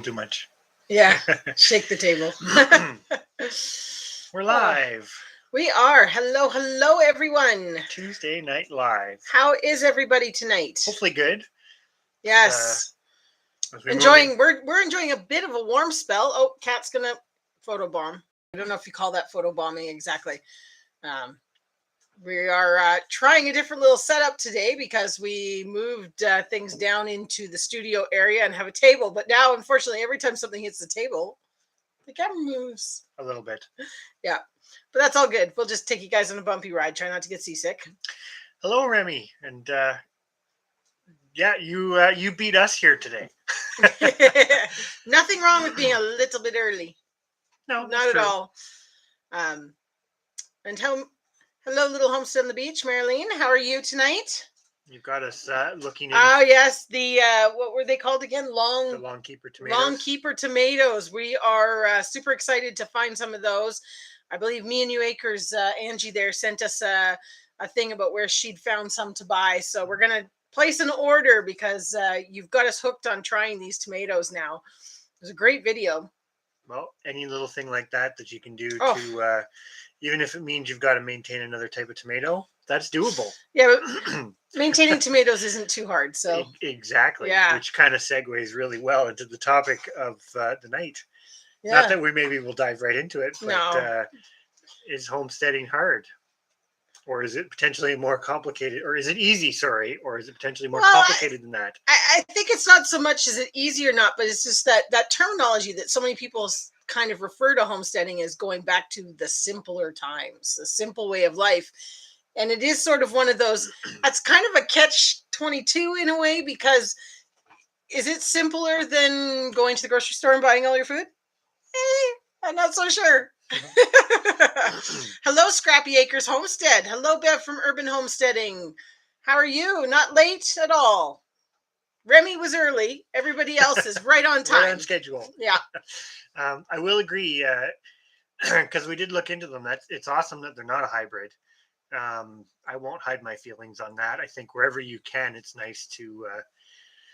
Too much. Yeah, shake the table. We're live. We are. Hello, everyone. Tuesday night live. How is everybody tonight? Hopefully good. Yes. Enjoying. We're enjoying a bit of a warm spell. Oh, Kat's gonna photobomb. I don't know if you call that photobombing exactly. We are trying a different little setup today because we moved things down into the studio area and have a table. But now, unfortunately, every time something hits the table, the camera moves. A little bit. Yeah. But that's all good. We'll just take you guys on a bumpy ride. Try not to get seasick. Hello, Remy. And yeah, you beat us here today. Nothing wrong with being a little bit early. No, not at all. And hello, little homestead on the beach, Marilyn. How are you tonight? You've got us looking. Oh yes, the what were they called again? The long keeper tomatoes. Long keeper tomatoes. We are super excited to find some of those. I believe Me and You Acres, Angie there sent us a thing about where she'd found some to buy. So we're gonna place an order because you've got us hooked on trying these tomatoes now. It was a great video. Well, any little thing like that you can do to, even if it means you've got to maintain another type of tomato, that's doable. Yeah, but maintaining tomatoes isn't too hard. So exactly. Yeah. Which kind of segues really well into the topic of the night. Yeah. Not that we maybe will dive right into it, but is homesteading hard? Or is it potentially more complicated? Or is it easy, or is it potentially more complicated than that? I think it's not so much is it easy or not, but it's just that terminology that so many people kind of refer to homesteading as going back to the simpler times, the simple way of life. And it is sort of one of those, that's kind of a catch-22 in a way, because is it simpler than going to the grocery store and buying all your food? I'm not so sure. Hello, Scrappy Acres Homestead. Hello, Bev from Urban Homesteading. How are you? Not late at all. Remy was early. Everybody else is right on time. Right on schedule. Yeah. I will agree, because we did look into them. It's awesome that they're not a hybrid. I won't hide my feelings on that. I think wherever you can, it's nice to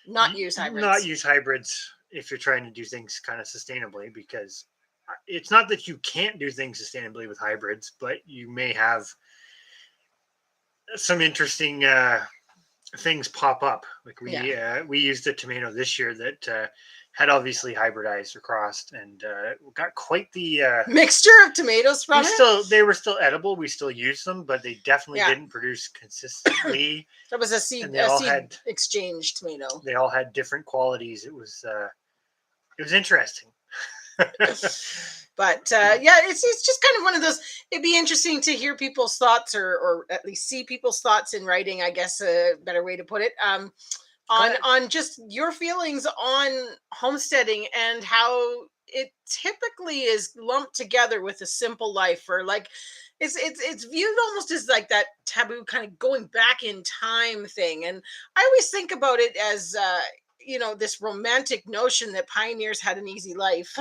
not use hybrids. Not use hybrids if you're trying to do things kind of sustainably, because it's not that you can't do things sustainably with hybrids, but you may have some interesting things pop up. Like we used a tomato this year that had obviously hybridized or crossed, and got quite the mixture of tomatoes from it. They were still edible. We still used them, but they definitely didn't produce consistently. That was a seed exchange tomato. They all had different qualities. It was interesting. But it's just kind of one of those. It'd be interesting to hear people's thoughts, or at least see people's thoughts in writing, I guess a better way to put it, on just your feelings on homesteading and how it typically is lumped together with a simple life, or like it's viewed almost as like that taboo kind of going back in time thing. And I always think about it as this romantic notion that pioneers had an easy life.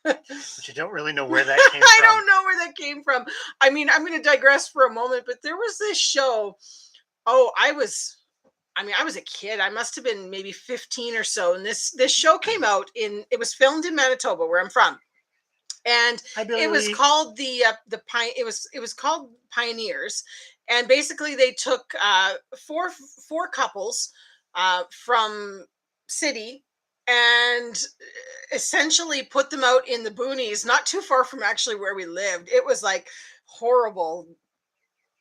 But you don't really know where that came from. I don't know where that came from. I mean, I'm going to digress for a moment, but there was this show. I was a kid. I must have been maybe 15 or so. And this show came out it was filmed in Manitoba, where I'm from. And it was called it was called Pioneers. And basically they took four couples from city and essentially put them out in the boonies, not too far from actually where we lived. It was like horrible.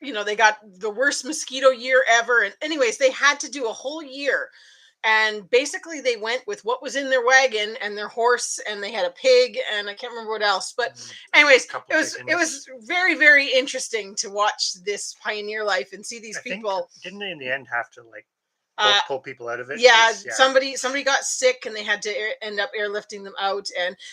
They got the worst mosquito year ever. And anyways, they had to do a whole year. And basically they went with what was in their wagon and their horse, and they had a pig, and I can't remember what else. But anyways, it was very, very interesting to watch this pioneer life and see these people. Didn't they in the end have to pull people out of it? Yeah, somebody got sick and they had to end up airlifting them out.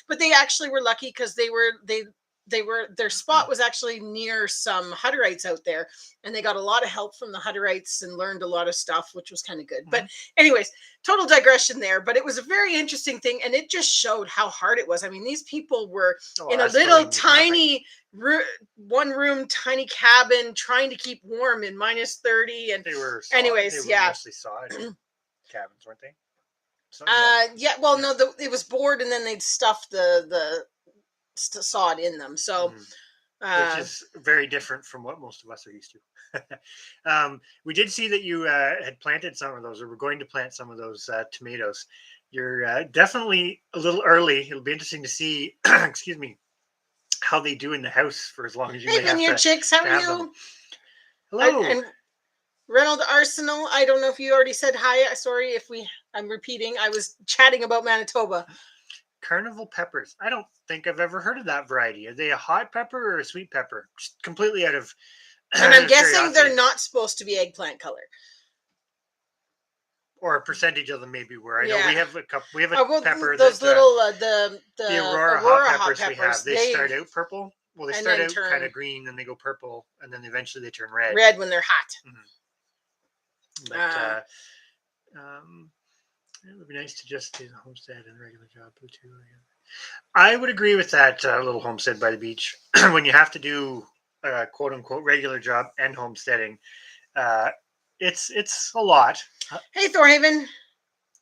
But they actually were lucky because their spot was actually near some Hutterites out there, and they got a lot of help from the Hutterites and learned a lot of stuff, which was kind of good. Mm-hmm. But anyways, total digression there, but it was a very interesting thing, and it just showed how hard it was. I mean, these people were in a little tiny one-room tiny cabin trying to keep warm in -30, and they were anyways, they were mostly sod cabins, weren't they? Yeah. Well, no, it was board, and then they'd stuff the sod in them. So, which is very different from what most of us are used to. We did see that you had planted some of those, or were going to plant some of those tomatoes. You're definitely a little early. It'll be interesting to see, excuse me, how they do in the house for as long as you may have Vineyard to, Chicks, how are you? Them. Hello. And Reynolds Arsenal, I don't know if you already said hi. Sorry if I'm repeating. I was chatting about Manitoba. Carnival peppers. I don't think I've ever heard of that variety. Are they a hot pepper or a sweet pepper? Just completely out of And I'm guessing they're not supposed to be eggplant color. Or a percentage of them maybe were. I know we have a couple. We have a pepper. Those little the Aurora hot peppers we have. They start out purple. Well, they start out kind of green, then they go purple, and then eventually they turn red. Red when they're hot. But it would be nice to just do the homestead and the regular job too. I would agree with that little homestead by the beach. When you have to do a quote unquote regular job and homesteading, it's a lot. Hey, Thorhaven.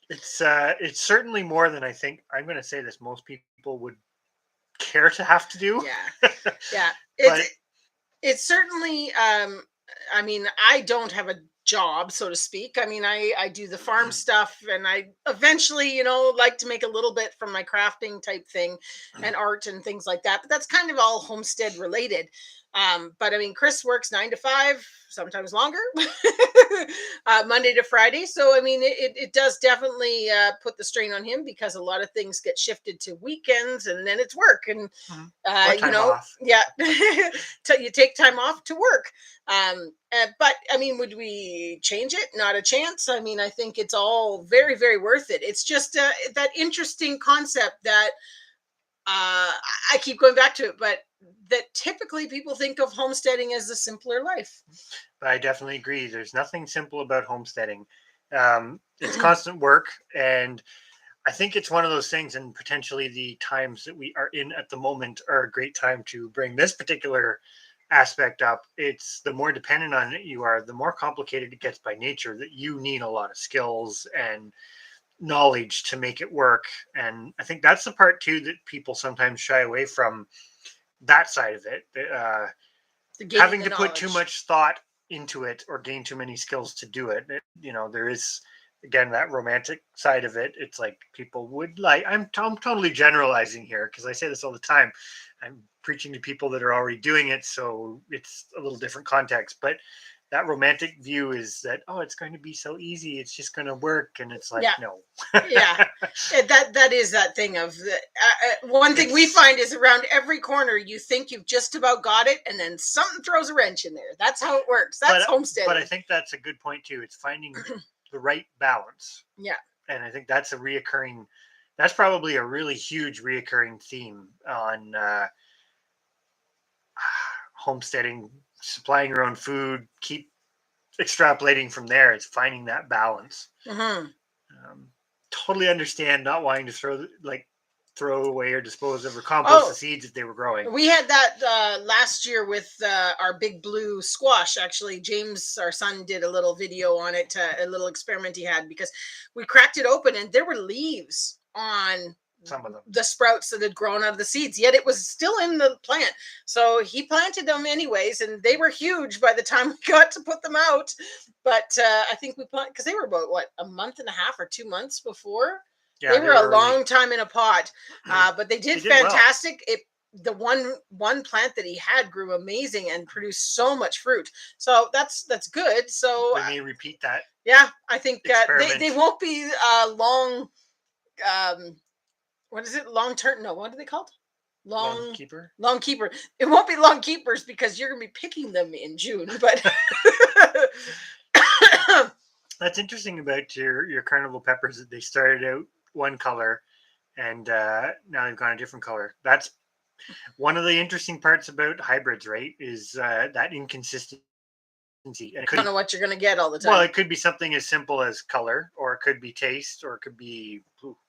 It's certainly more than I think. I'm going to say this. Most people would care to have to do. Yeah. It's certainly. I mean, I don't have a job, so to speak. I mean, I do the farm stuff, and I eventually, like to make a little bit from my crafting type thing and art and things like that. But that's kind of all homestead related. But I mean, Chris works 9 to 5, sometimes longer, Monday to Friday. So, I mean, it does definitely put the strain on him, because a lot of things get shifted to weekends, and then it's work. And, off. Yeah, you take time off to work. But I mean, would we change it? Not a chance. I mean, I think it's all very, very worth it. It's just that interesting concept that I keep going back to it, but that typically people think of homesteading as a simpler life. I definitely agree. There's nothing simple about homesteading. It's constant work, and I think it's one of those things, and potentially the times that we are in at the moment are a great time to bring this particular aspect up. It's the more dependent on it you are, the more complicated it gets by nature, that you need a lot of skills and knowledge to make it work. And I think that's the part too that people sometimes shy away from, that side of it, having to put too much thought into it or gain too many skills to do it. There is, again, that romantic side of it. It's like people would like, I'm totally generalizing here because I say this all the time. I'm preaching to people that are already doing it, so it's a little different context. But that romantic view is that, it's going to be so easy, it's just going to work, and it's like, no. That is that thing of one thing we find is around every corner you think you've just about got it, and then something throws a wrench in there. That's how it works. That's homesteading. But I think that's a good point too. It's finding the right balance. And I think that's that's probably a really huge reoccurring theme on homesteading, supplying your own food, keep extrapolating from there. It's finding that balance. Totally understand not wanting to throw away or dispose of or compost the seeds that they were growing. We had that last year with our big blue squash. Actually, James, our son, did a little video on it, a little experiment he had, because we cracked it open and there were leaves on some of them, the sprouts that had grown out of the seeds, yet it was still in the plant. So he planted them anyways, and they were huge by the time we got to put them out. But I think we planted, because they were about a month and a half or 2 months before. They were a long time in a pot, but they did fantastic. Well. The one plant that he had grew amazing and produced so much fruit. So that's good. So we may repeat that. Yeah, I think they won't be long. What is it? Long term? No, what are they called? Long keeper. Long keeper. It won't be long keepers because you're gonna be picking them in June. But that's interesting about your carnival peppers, that they started out one color and now they've gone a different color. That's one of the interesting parts about hybrids, right? Is that inconsistency. And I don't know what you're going to get all the time. Well, it could be something as simple as color, or it could be taste, or it could be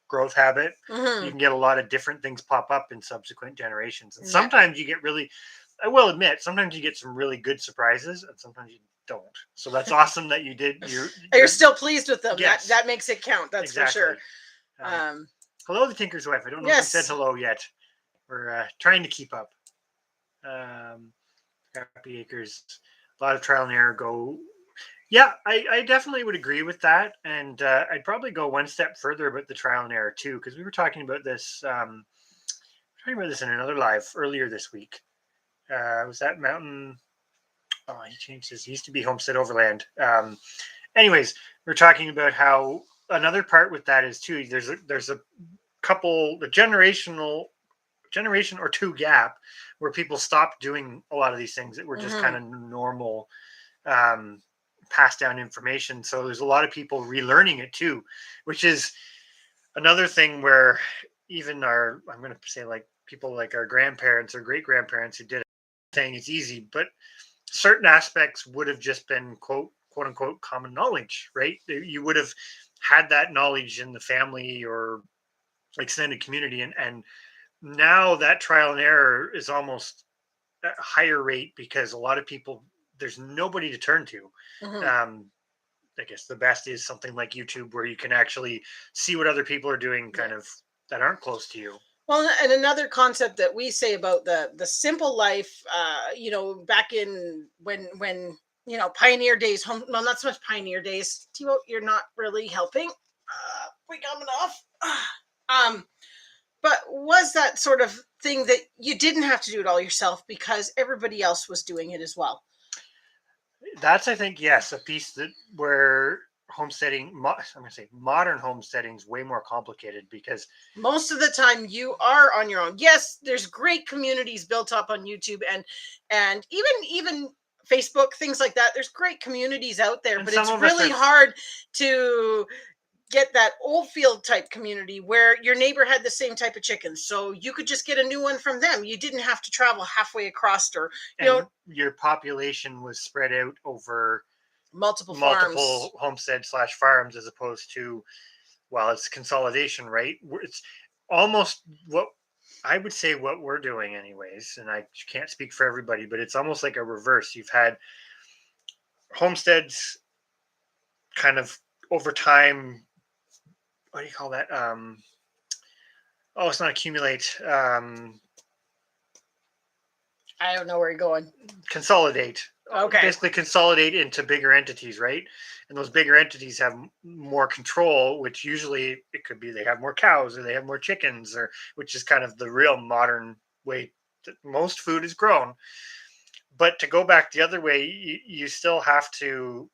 growth habit. You can get a lot of different things pop up in subsequent generations. And sometimes you get I will admit, sometimes you get some really good surprises, and sometimes you don't. So that's awesome that you did. You're still pleased with them. Yes. That makes it count. That's exactly. For sure. Hello, the Tinker's Wife. I don't know if you said hello yet. We're trying to keep up. Happy Acres, a lot of trial and error go. Yeah, I definitely would agree with that. And I'd probably go one step further about the trial and error too, because we were talking about this in another live earlier this week. Was that Mountain? Oh, he changed his. He used to be Homestead Overland. Anyways, we're talking about how another part with that is too. There's a couple the generation or two gap where people stopped doing a lot of these things that were just kind of normal passed down information. So there's a lot of people relearning it too, which is another thing where even I'm going to say like people like our grandparents or great grandparents who did it, saying it's easy, but certain aspects would have just been quote unquote common knowledge, right? You would have had that knowledge in the family or extended community, and now that trial and error is almost at a higher rate because a lot of people, there's nobody to turn to. I guess the best is something like YouTube where you can actually see what other people are doing kind of that aren't close to you. Well, and another concept that we say about the simple life, back in when pioneer days, well, not so much pioneer days. Timo, you're not really helping. We coming off. But was that sort of thing that you didn't have to do it all yourself because everybody else was doing it as well? That's, I think, yes, a piece that where homesteading, I'm going to say modern homesteading is way more complicated because most of the time you are on your own. Yes, there's great communities built up on YouTube and even Facebook, things like that. There's great communities out there, but it's really hard to get that old field type community where your neighbor had the same type of chickens, so you could just get a new one from them. You didn't have to travel halfway across, or your population was spread out over multiple homestead / farms, as opposed to, well, it's consolidation, right? It's almost what I would say what we're doing anyways, and I can't speak for everybody, but it's almost like a reverse. You've had homesteads kind of over time, what do you call that? It's not accumulate. I don't know where you're going. Consolidate. Okay. Basically consolidate into bigger entities, right? And those bigger entities have more control, which usually it could be they have more cows or they have more chickens, or which is kind of the real modern way that most food is grown. But to go back the other way, you still have to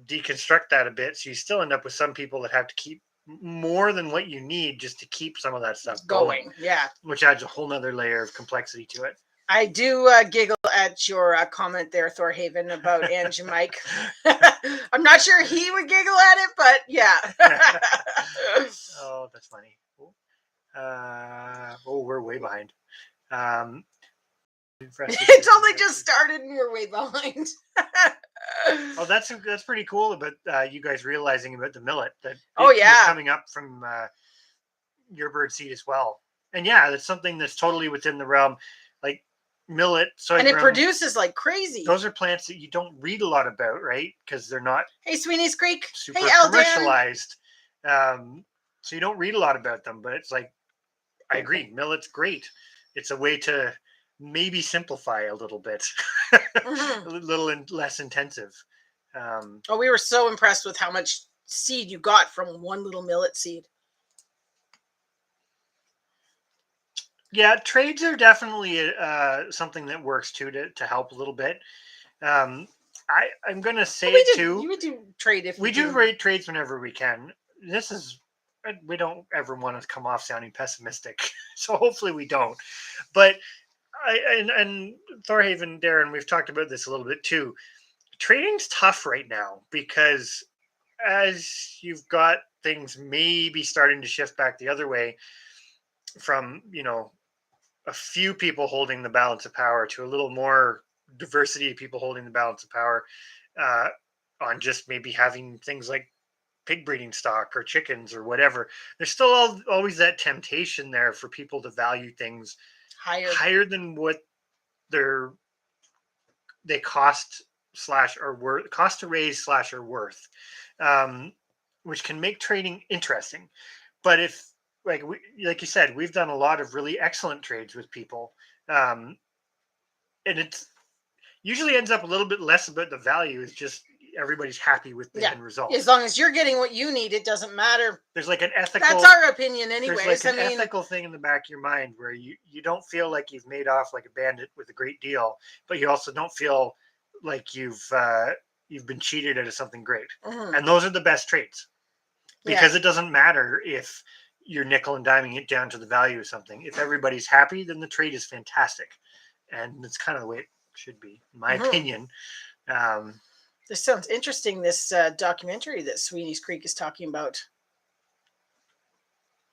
deconstruct that a bit. So you still end up with some people that have to keep more than what you need just to keep some of that stuff going. Yeah. Which adds a whole nother layer of complexity to it. I do giggle at your comment there, Thorhaven, about Ange and Mike. I'm not sure he would giggle at it, but yeah. Oh, that's funny. We're way behind. It's only just started and we're way behind. Oh, that's pretty cool about you guys realizing about the millet that was coming up from your bird seed as well. And yeah, that's something that's totally within the realm, like millet, soy, and it produces like crazy. Those are plants that you don't read a lot about, right? Because they're not Sweeney's Creek, super commercialized. So you don't read a lot about them, but it's like, I agree, millet's great. It's a way to maybe simplify a little bit, a little less intensive. We were so impressed with how much seed you got from one little millet seed. Yeah, trades are definitely something that works too to help a little bit. I'm going to say too. You would do trade if we do rate trades whenever we can. We don't ever want to come off sounding pessimistic, so hopefully we don't. But and Thorhaven, Darren, we've talked about this a little bit too. Trading's tough right now because as you've got things maybe starting to shift back the other way from, a few people holding the balance of power to a little more diversity of people holding the balance of power on just maybe having things like pig breeding stock or chickens or whatever. There's still always that temptation there for people to value things higher than what they cost / are worth, cost to raise / are worth, which can make trading interesting. But if, like like you said, we've done a lot of really excellent trades with people, and it's usually ends up a little bit less about the value. It's just everybody's happy with the end result. As long as you're getting what you need, it doesn't matter. There's like an ethical. That's our opinion, anyways. There's like an ethical thing in the back of your mind where you don't feel like you've made off like a bandit with a great deal, but you also don't feel like you've been cheated out of something great. And those are the best trades, because it doesn't matter if you're nickel and diming it down to the value of something. If everybody's happy, then the trade is fantastic, and it's kind of the way it should be, in my opinion. This sounds interesting. This documentary that Sweeney's Creek is talking about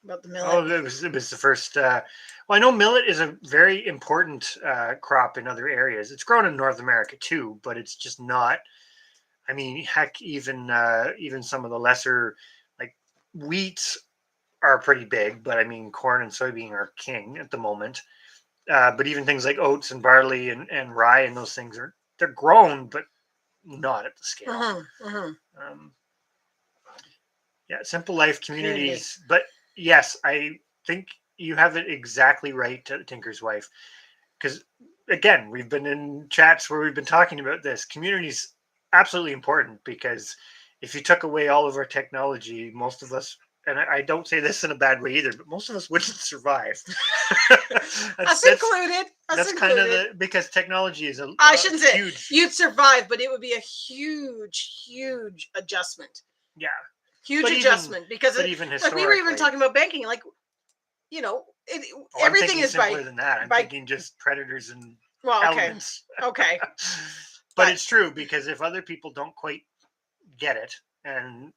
the millet. Oh, it was the first. Well, I know millet is a very important crop in other areas. It's grown in North America too, but it's just not. I mean, heck, even some of the lesser, like wheats, are pretty big. But I mean, corn and soybean are king at the moment. But even things like oats and barley and rye and those things they're grown, but not at the scale. Yeah, simple life communities. But yes, I think you have it exactly right, Tinker's wife. Because again, we've been in chats where we've been talking about this. Community's absolutely important, because if you took away all of our technology, most of us, and I don't say this in a bad way either, but most of us wouldn't survive. Us included. That's kind of because technology is I shouldn't say huge. You'd survive, but it would be a huge adjustment. Yeah. Huge adjustment, because even like we were even talking about banking, like, everything is simpler than that. I'm thinking just predators and elements. Okay. But it's true, because if other people don't quite get it, and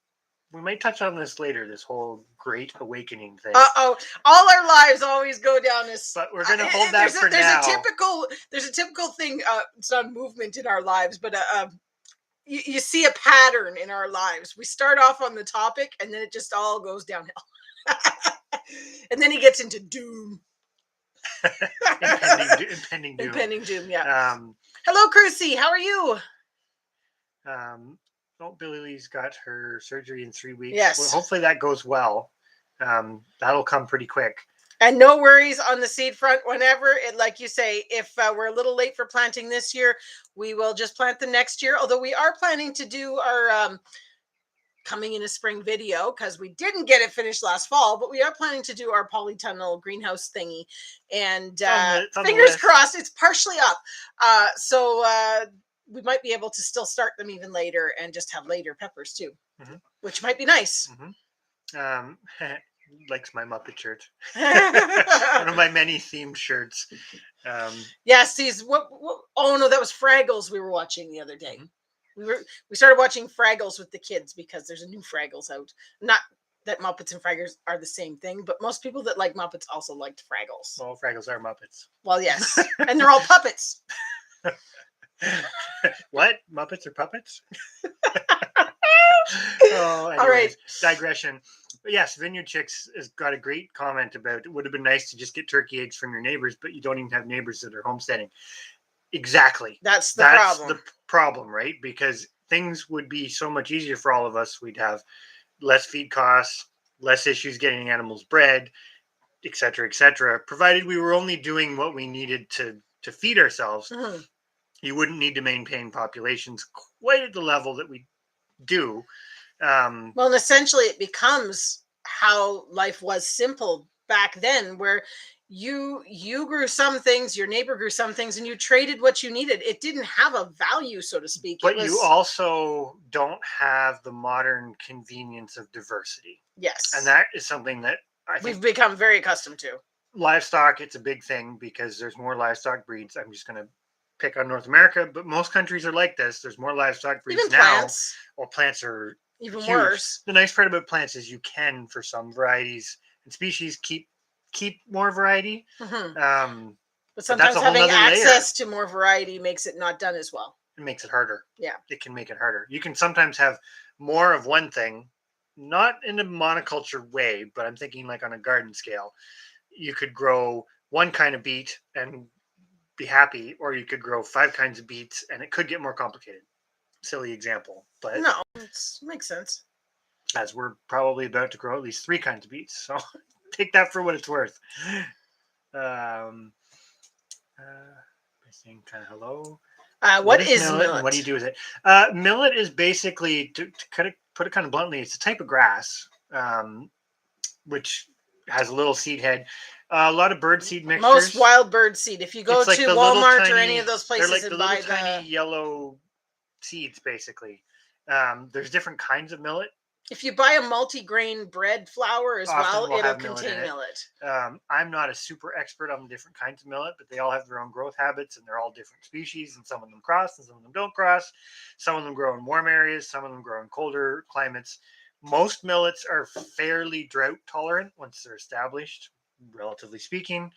we might touch on this later, this whole Great Awakening thing. All our lives always go down this. But we're going to hold that for now. There's a typical thing. It's not movement in our lives, but you see a pattern in our lives. We start off on the topic, and then it just all goes downhill. And then he gets into doom. Impending doom. Yeah. Hello, Crucy. How are you? Billy Lee's got her surgery in 3 weeks. Yes. Well, hopefully that goes well. That'll come pretty quick. And no worries on the seed front. Whenever like you say, if we're a little late for planting this year, we will just plant the next year. Although we are planning to do our coming in a spring video, because we didn't get it finished last fall, but we are planning to do our polytunnel greenhouse thingy. And fingers crossed, it's partially up. So we might be able to still start them even later and just have later peppers too, which might be nice. Likes my Muppet shirt. One of my many themed shirts. Yes, these oh no, that was Fraggles we were watching the other day. We started watching Fraggles with the kids because there's a new Fraggles out. Not that Muppets and Fraggles are the same thing, but most people that like Muppets also liked Fraggles. Well, Fraggles are Muppets. Well, yes, and they're all puppets. What? Muppets are puppets? Anyways, all right. Digression. But yes, Vineyard Chicks has got a great comment about it would have been nice to just get turkey eggs from your neighbors, but you don't even have neighbors that are homesteading. Exactly. That's the problem, right? Because things would be so much easier for all of us. We'd have less feed costs, less issues getting animals bred, et cetera, provided we were only doing what we needed to feed ourselves. You wouldn't need to maintain populations quite at the level that we do. Well, and essentially it becomes how life was simple back then, where you grew some things, your neighbor grew some things, and you traded what you needed. It didn't have a value, so to speak. But you also don't have the modern convenience of diversity. Yes. And that is something that I think we've become very accustomed to. Livestock, it's a big thing because there's more livestock breeds. I'm just going to pick on North America, but most countries are like this. There's more livestock breeds even now. Plants. Well, plants are even huge. Worse. The nice part about plants is you can, for some varieties and species, keep more variety. But sometimes having access to more variety makes it not done as well. It makes it harder. Yeah. It can make it harder. You can sometimes have more of one thing, not in a monoculture way, but I'm thinking like on a garden scale. You could grow one kind of beet and be happy, or you could grow 5 kinds of beets and it could get more complicated. Silly example, but no, it makes sense. as we're probably about to grow at least 3 kinds of beets. So take that for what it's worth. Saying kind of hello. What is millet? And what do you do with it? Millet is basically, to kind of put it kind of bluntly, it's a type of grass, which has a little seed head. A lot of bird seed mixtures. Most wild bird seed. If you go to Walmart tiny, or any of those places like and buy tiny yellow seeds, basically. There's different kinds of millet. If you buy a multi-grain bread flour as well, it'll contain millet. I'm not a super expert on the different kinds of millet, but they all have their own growth habits, and they're all different species, and some of them cross and some of them don't cross. Some of them grow in warm areas, some of them grow in colder climates. Most millets are fairly drought tolerant once they're established, relatively speaking.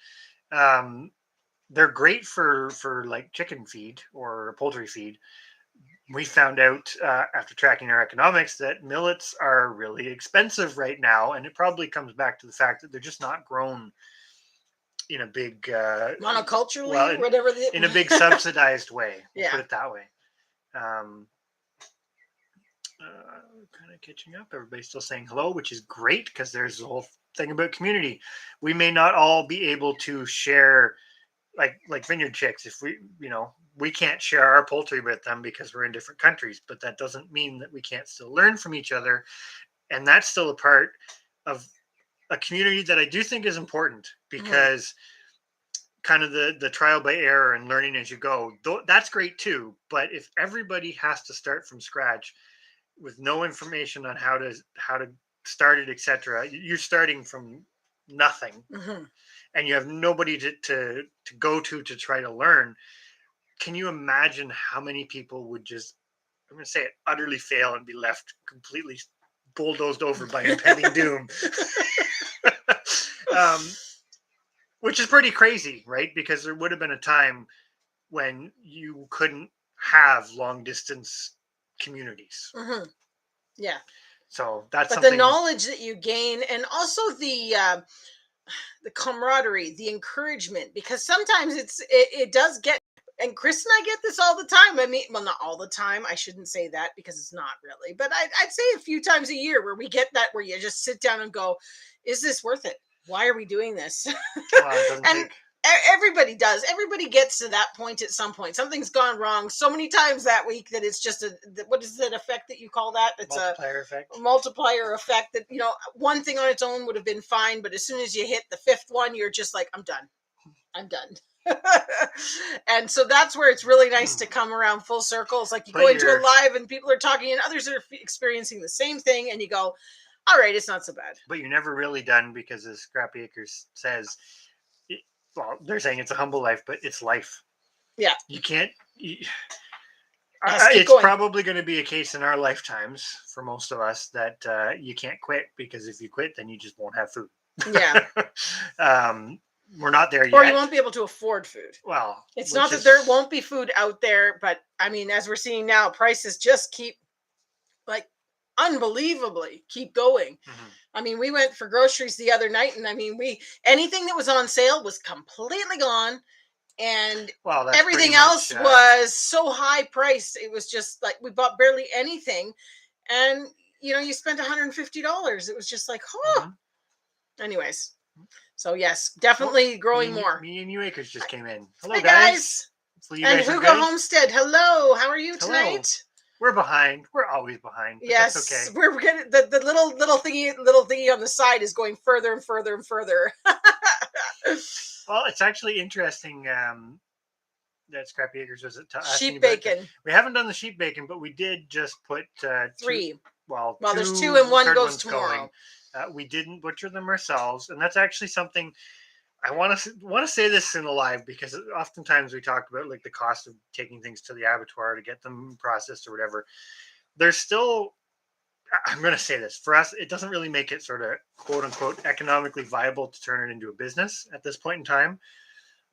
They're great for like chicken feed or poultry feed. We found out after tracking our economics that millets are really expensive right now, and it probably comes back to the fact that they're just not grown in a big monoculturally, whatever in a big subsidized way. Yeah, put it that way. Kind of catching up. Everybody's still saying hello, which is great because there's the whole thing about community. We may not all be able to share like Vineyard Chicks if we can't share our poultry with them because we're in different countries, but that doesn't mean that we can't still learn from each other. And that's still a part of a community that I do think is important, because kind of the trial by error and learning as you go, that's great too. But if everybody has to start from scratch with no information on how to start it, etc., you're starting from nothing. And you have nobody to go to try to learn. Can you imagine how many people would just, I'm going to say it, utterly fail and be left completely bulldozed over by impending doom? Which is pretty crazy, right? Because there would have been a time when you couldn't have long distance communities. Yeah. So that's the knowledge that you gain, and also the camaraderie, the encouragement, because sometimes it does get, and Chris and I get this all the time. I mean, well, not all the time. I shouldn't say that because it's not really, but I'd say a few times a year where we get that, where you just sit down and go, is this worth it? Why are we doing this? And everybody does. Everybody gets to that point at some point. Something's gone wrong so many times that week that it's just what is that effect that you call that? It's a multiplier effect that, one thing on its own would have been fine, but as soon as you hit the fifth one, you're just like, I'm done. And so that's where it's really nice to come around full circle. It's like you go into a live and people are talking and others are experiencing the same thing, and you go, all right, it's not so bad. But you're never really done, because as Scrappy Acres says, well, they're saying it's a humble life, but it's life. Yeah. You can't. It's probably going to be a case in our lifetimes for most of us that you can't quit, because if you quit, then you just won't have food. Yeah. We're not there yet. Or you won't be able to afford food. Well, it's not that there won't be food out there, but I mean, as we're seeing now, prices just keep unbelievably keep going. I mean, we went for groceries the other night, and I mean, anything that was on sale was completely gone, and everything else was so high priced. It was just like we bought barely anything, and you spent $150. It was just like, Anyways, so yes, definitely growing more. Me and you Acres just came in. Hello, hi guys. And Hugo Homestead. Hello, how are you tonight? We're behind. We're always behind. Yes, that's okay. We're getting the little thingy on the side is going further and further and further. Well, it's actually interesting that Scrappy Acres was sheep bacon. We haven't done the sheep bacon, but we did just put 3. Well, there's 2 and 1 goes tomorrow. We didn't butcher them ourselves, and that's actually something I want to say this in a live, because oftentimes we talk about like the cost of taking things to the abattoir to get them processed or whatever. There's still, I'm going to say this, for us, it doesn't really make it sort of quote unquote economically viable to turn it into a business at this point in time.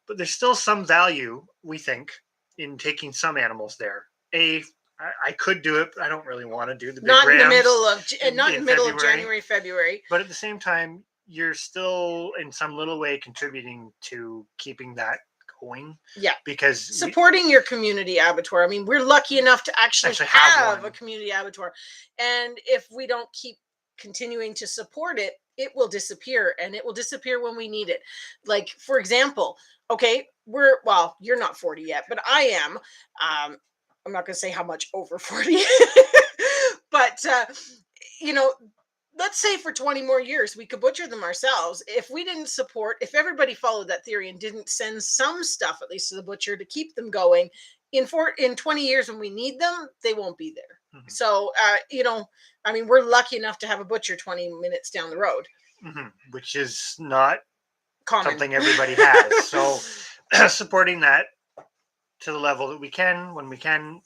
But there's still some value, we think, in taking some animals there. I could do it, but I don't really want to do the big not rams in the middle of January, February. But at the same time, you're still in some little way contributing to keeping that going. Yeah. Because supporting your community abattoir. I mean, we're lucky enough to actually have a community abattoir. And if we don't keep continuing to support it, it will disappear, and it will disappear when we need it. Like, for example, okay, you're not 40 yet, but I am. I'm not going to say how much over 40, but, you know, let's say for 20 more years we could butcher them ourselves. If we didn't support, if everybody followed that theory and didn't send some stuff at least to the butcher to keep them going, in 20 years when we need them, they won't be there. So I mean, we're lucky enough to have a butcher 20 minutes down the road, which is not common. Something everybody has. So supporting that to the level that we can when we can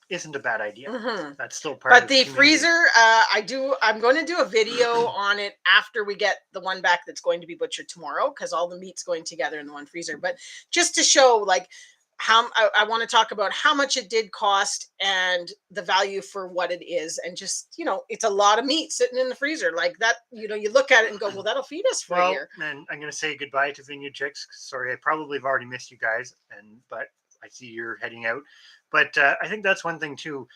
isn't a bad idea. That's still part of the community. Freezer, I'm going to do a video on it after we get the one back that's going to be butchered tomorrow, because all the meat's going together in the one freezer. But just to show, like, how I want to talk about how much it did cost and the value for what it is. And just, it's a lot of meat sitting in the freezer like that. You look at it and go, well, that'll feed us for a year. And I'm going to say goodbye to Vineyard Chicks. Sorry, I probably have already missed you guys, but I see you're heading out. But I think that's one thing too.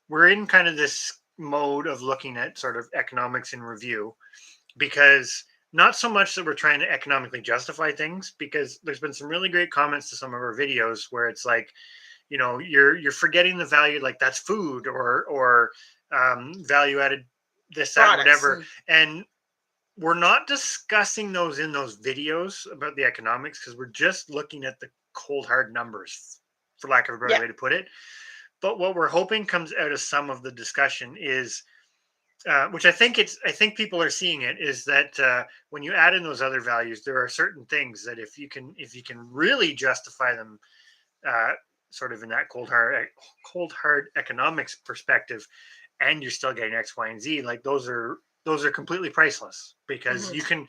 We're in kind of this mode of looking at sort of economics in review, because not so much that we're trying to economically justify things, because there's been some really great comments to some of our videos where it's like, you're forgetting the value, like that's food or value added this, that, whatever. And we're not discussing those in those videos about the economics, because we're just looking at the cold hard numbers, for lack of a better way to put it. But what we're hoping comes out of some of the discussion is, which I think people are seeing it, is that when you add in those other values, there are certain things that if you can really justify them, sort of in that cold hard economics perspective, and you're still getting X, Y, and Z, like those are completely priceless, because you can,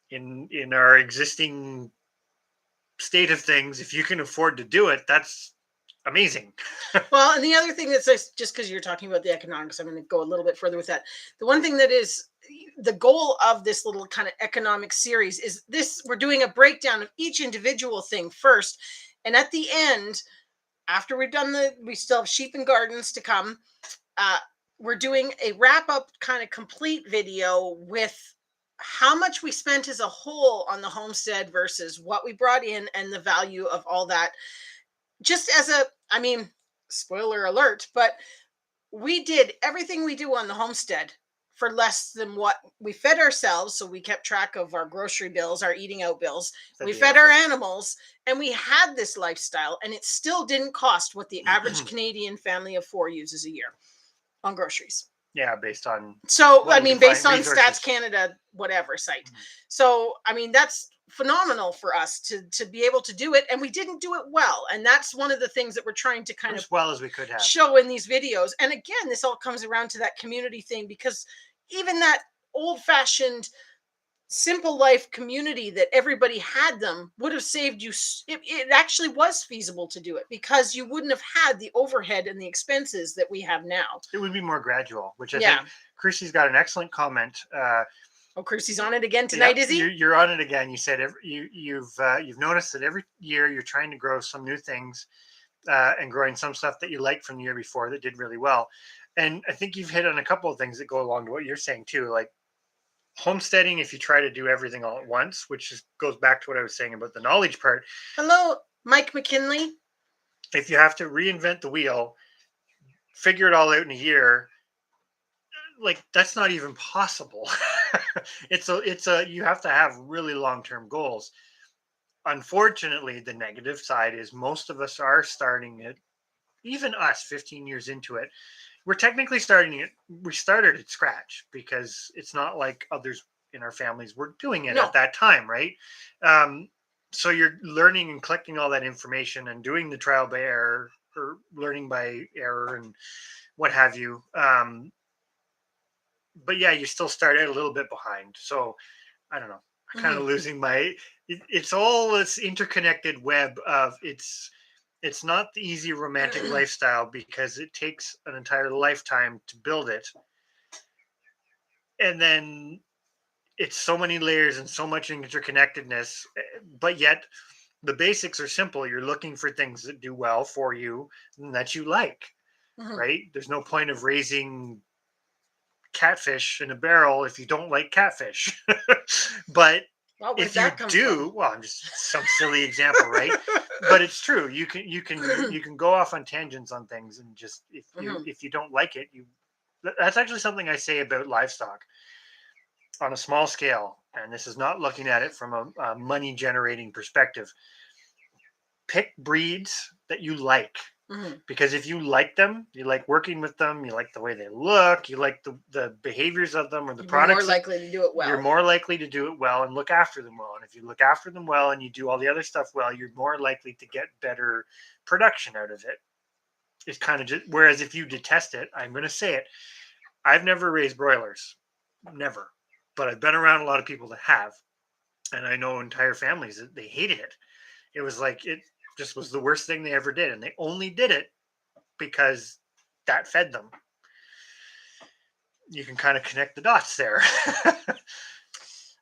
in our existing state of things, if you can afford to do it, that's amazing. Well, and the other thing that's, just because you're talking about the economics, I'm going to go a little bit further with that. The one thing that is the goal of this little kind of economic series is this: we're doing a breakdown of each individual thing first, and at the end, after we've done we still have sheep and gardens to come. We're doing a wrap up kind of complete video with how much we spent as a whole on the homestead versus what we brought in, and the value of all that. Just as spoiler alert, but we did everything we do on the homestead for less than what we fed ourselves. So we kept track of our grocery bills, our eating out bills. We fed our animals, and we had this lifestyle, and it still didn't cost what the average Canadian family of 4 uses a year on groceries. Yeah, based on based on resources. Stats Canada, whatever site. So, that's phenomenal for us to be able to do it, and we didn't do it well, and that's one of the things that we're trying to kind of, as well as we could have, show in these videos. And again, this all comes around to that community thing, because even that old-fashioned simple life community that everybody had them would have saved you. It actually was feasible to do it, because you wouldn't have had the overhead and the expenses that we have now. It would be more gradual, which I think Chrissy's got an excellent comment. Chrissy's on it again tonight, is he? You're on it again. You said you've noticed that every year you're trying to grow some new things, and growing some stuff that you liked from the year before that did really well. And I think you've hit on a couple of things that go along to what you're saying too, like homesteading. If you try to do everything all at once, which goes back to what I was saying about the knowledge part. Hello, Mike McKinley. If you have to reinvent the wheel, figure it all out in a year, like that's not even possible. You have to have really long-term goals. Unfortunately, the negative side is most of us are starting it, even us 15 years into it. We're technically starting it. We started at scratch, because it's not like others in our families were doing it at that time, right? So you're learning and collecting all that information and doing the trial by error, or learning by error and what have you. But yeah, you still start out a little bit behind. So I don't know. I'm kind of losing it's all this interconnected web of it's not the easy romantic lifestyle, because it takes an entire lifetime to build it. And then it's so many layers and so much interconnectedness, but yet the basics are simple. You're looking for things that do well for you and that you like, right? There's no point of raising catfish in a barrel if you don't like catfish. But if you do, well, I'm just some silly example, right? But it's true. You can go off on tangents on things, and just if you don't like it, that's actually something I say about livestock on a small scale. And this is not looking at it from a money generating perspective. Pick breeds that you like. Because if you like them, you like working with them, you like the way they look, you like the behaviors of them or the products. You're more likely to do it well. You're more likely to do it well and look after them well. And if you look after them well and you do all the other stuff well, you're more likely to get better production out of it. It's kind of just, whereas if you detest it, I'm going to say it. I've never raised broilers, never, but I've been around a lot of people that have, and I know entire families that they hated it. It was like it just was the worst thing they ever did, and they only did it because that fed them. You can kind of connect the dots there.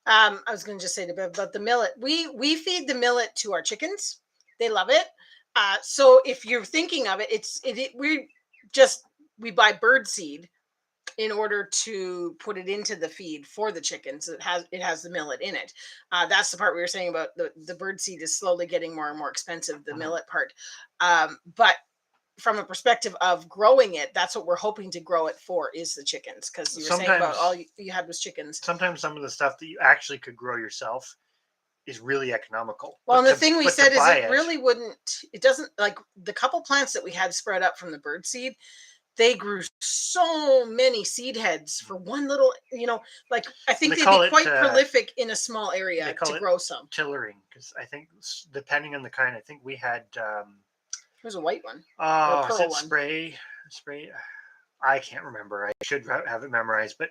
I was going to just say about the millet. We feed the millet to our chickens. They love it. So if you're thinking of it, we buy bird seed in order to put it into the feed for the chickens. It has the millet in it. That's the part we were saying about the bird seed is slowly getting more and more expensive, the millet part. But from a perspective of growing it, that's what we're hoping to grow it for, is the chickens. Because you were saying about all you had was chickens. Sometimes some of the stuff that you actually could grow yourself is really economical. Well, and the thing we said is it doesn't, like the couple plants that we had spread up from the bird seed, they grew so many seed heads for one little, like I think they'd be quite prolific in a small area to grow some. Tillering, because I think depending on the kind, I think we had there's a white one. Oh, is it spray? I can't remember. I should have it memorized. But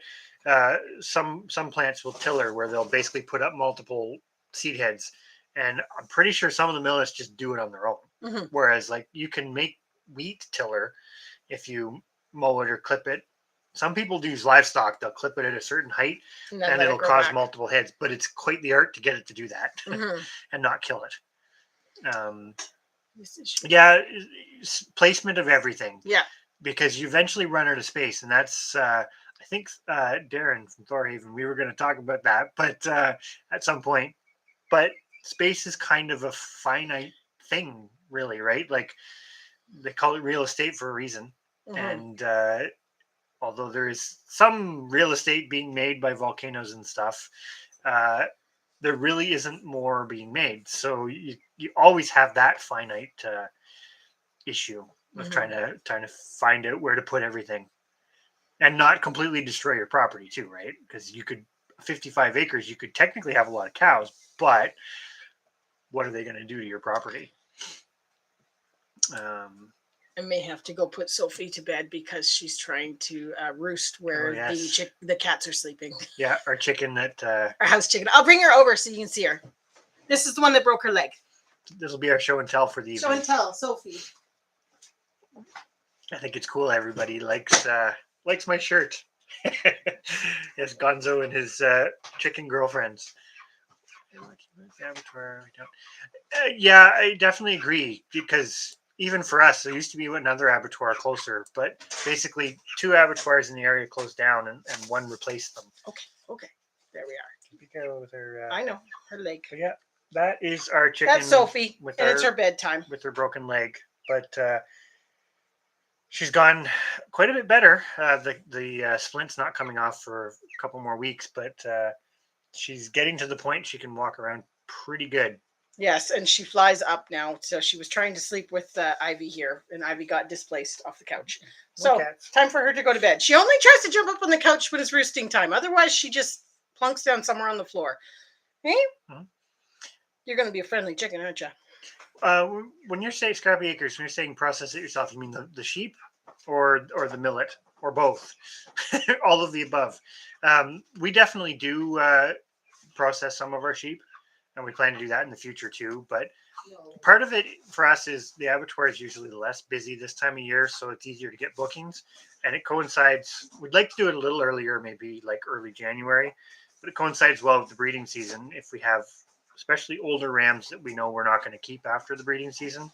some plants will tiller, where they'll basically put up multiple seed heads, and I'm pretty sure some of the millets just do it on their own. Whereas, like, you can make wheat tiller if you mow it or clip it. Some people use livestock; they'll clip it at a certain height, and it'll cause multiple heads. But it's quite the art to get it to do that and not kill it. Yeah, placement of everything. Yeah, because you eventually run out of space, and that's I think Darren from Thorhaven. We were going to talk about that, but at some point. But space is kind of a finite thing, really, right? Like they call it real estate for a reason, and although there is some real estate being made by volcanoes and stuff, there really isn't more being made. So you always have that finite issue of trying to find out where to put everything, and not completely destroy your property too, right? Because 55 acres, you could technically have a lot of cows, but what are they going to do to your property? I may have to go put Sophie to bed because she's trying to roost where the cats are sleeping. Yeah, our chicken our house chicken. I'll bring her over so you can see her. This is the one that broke her leg. This will be our show and tell for the evening. Show and tell, Sophie. I think it's cool. Everybody likes my shirt. Yes, Gonzo and his chicken girlfriends. Yeah, I definitely agree, because even for us, there used to be another abattoir closer, but basically 2 abattoirs in the area closed down, and one replaced them. Okay, there we are. Be careful with her. I know her leg. Yeah, that is our chicken. That's Sophie, and it's her bedtime with her broken leg, but she's gone quite a bit better. The splint's not coming off for a couple more weeks, but she's getting to the point she can walk around pretty good. Yes, and she flies up now. So she was trying to sleep with Ivy here, and Ivy got displaced off the couch. So time for her to go to bed. She only tries to jump up on the couch when it's roosting time. Otherwise, she just plunks down somewhere on the floor. Hey? You're going to be a friendly chicken, aren't you? When you're saying Scrappy Acres, when you're saying process it yourself, you mean the sheep or the millet, or both? All of the above. We definitely do process some of our sheep, and we plan to do that in the future too. But part of it for us is the abattoir is usually less busy this time of year, so it's easier to get bookings, and it coincides. We'd like to do it a little earlier, maybe like early January, but it coincides well with the breeding season. If we have especially older rams that we know we're not going to keep after the breeding season,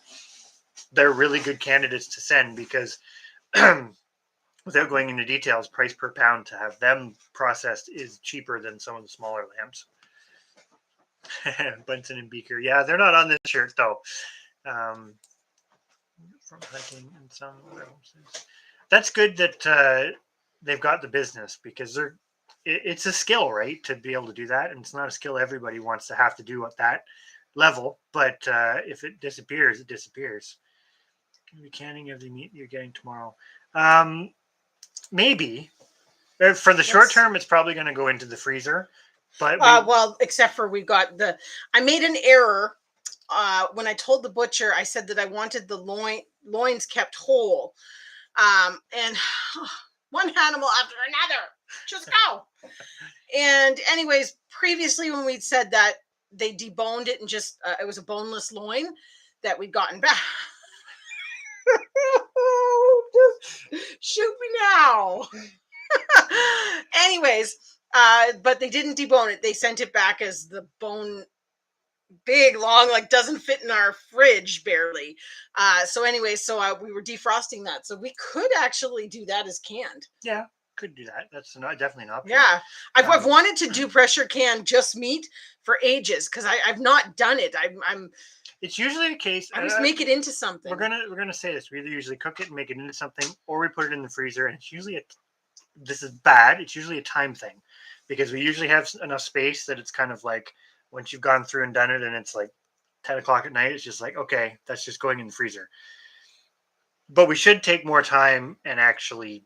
they're really good candidates to send, because without going into details, price per pound to have them processed is cheaper than some of the smaller lambs. Bunsen and Beaker. Yeah, they're not on this shirt though. From hunting and some other homesteads. That's good that they've got the business, because it's a skill, right, to be able to do that, and it's not a skill everybody wants to have to do at that level. But if it disappears, it disappears. Can be canning of the meat you're getting tomorrow. Maybe for the short term, it's probably going to go into the freezer. But well, except for I made an error when I told the butcher. I said that I wanted the loins kept whole, and one animal after another, just go. And anyways, previously when we'd said that, they deboned it and just it was a boneless loin that we'd gotten back. Just shoot me now. Anyways, but they didn't debone it. They sent it back as the bone, big, long, like doesn't fit in our fridge barely. So anyways, we were defrosting that. So we could actually do that as canned. Yeah, could do that. That's definitely an option. Yeah, I've wanted to do pressure can just meat for ages, because I've not done it. It's usually the case. I just make it into something. We're gonna say this. We either usually cook it and make it into something, or we put it in the freezer. And it's usually this is bad. It's usually a time thing, because we usually have enough space that it's kind of like once you've gone through and done it, and it's like 10 o'clock at night. It's just like, okay, that's just going in the freezer. But we should take more time and actually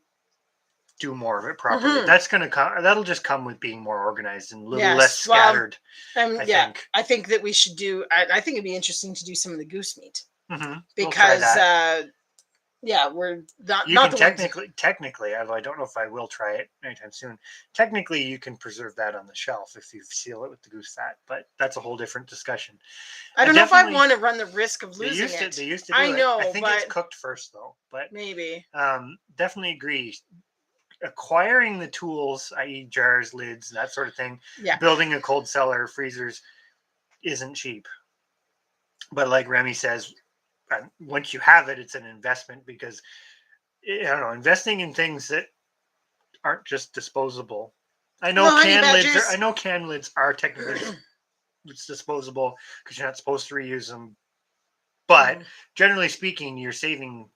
do more of it properly. Mm-hmm. That's gonna come. That'll just come with being more organized and a little less scattered. I think that we should do. I think it'd be interesting to do some of the goose meat, because we're not. You can technically, although I don't know if I will try it anytime soon. Technically, you can preserve that on the shelf if you seal it with the goose fat, but that's a whole different discussion. I don't know if I want to run the risk of losing it. They used to do it. I think it's cooked first though, but maybe. Definitely agree. Acquiring the tools, i.e. jars, lids, that sort of thing, building a cold cellar, freezers, isn't cheap. But like Remy says, once you have it, it's an investment, because I don't know, investing in things that aren't just disposable. I know can lids are technically disposable because you're not supposed to reuse them. But generally speaking, you're saving.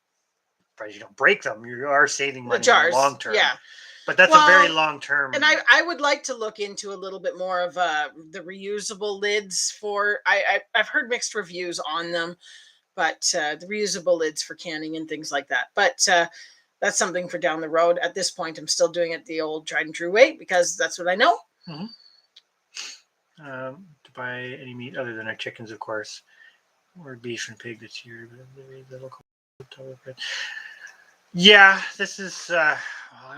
You don't break them, you are saving money in the long term. Yeah, but that's a very long term. And I would like to look into a little bit more of the reusable lids for. I've heard mixed reviews on them, but the reusable lids for canning and things like that. But that's something for down the road. At this point, I'm still doing it the old tried and true way, because that's what I know. To buy any meat other than our chickens, of course, or beef and pig this year. Yeah, this is, I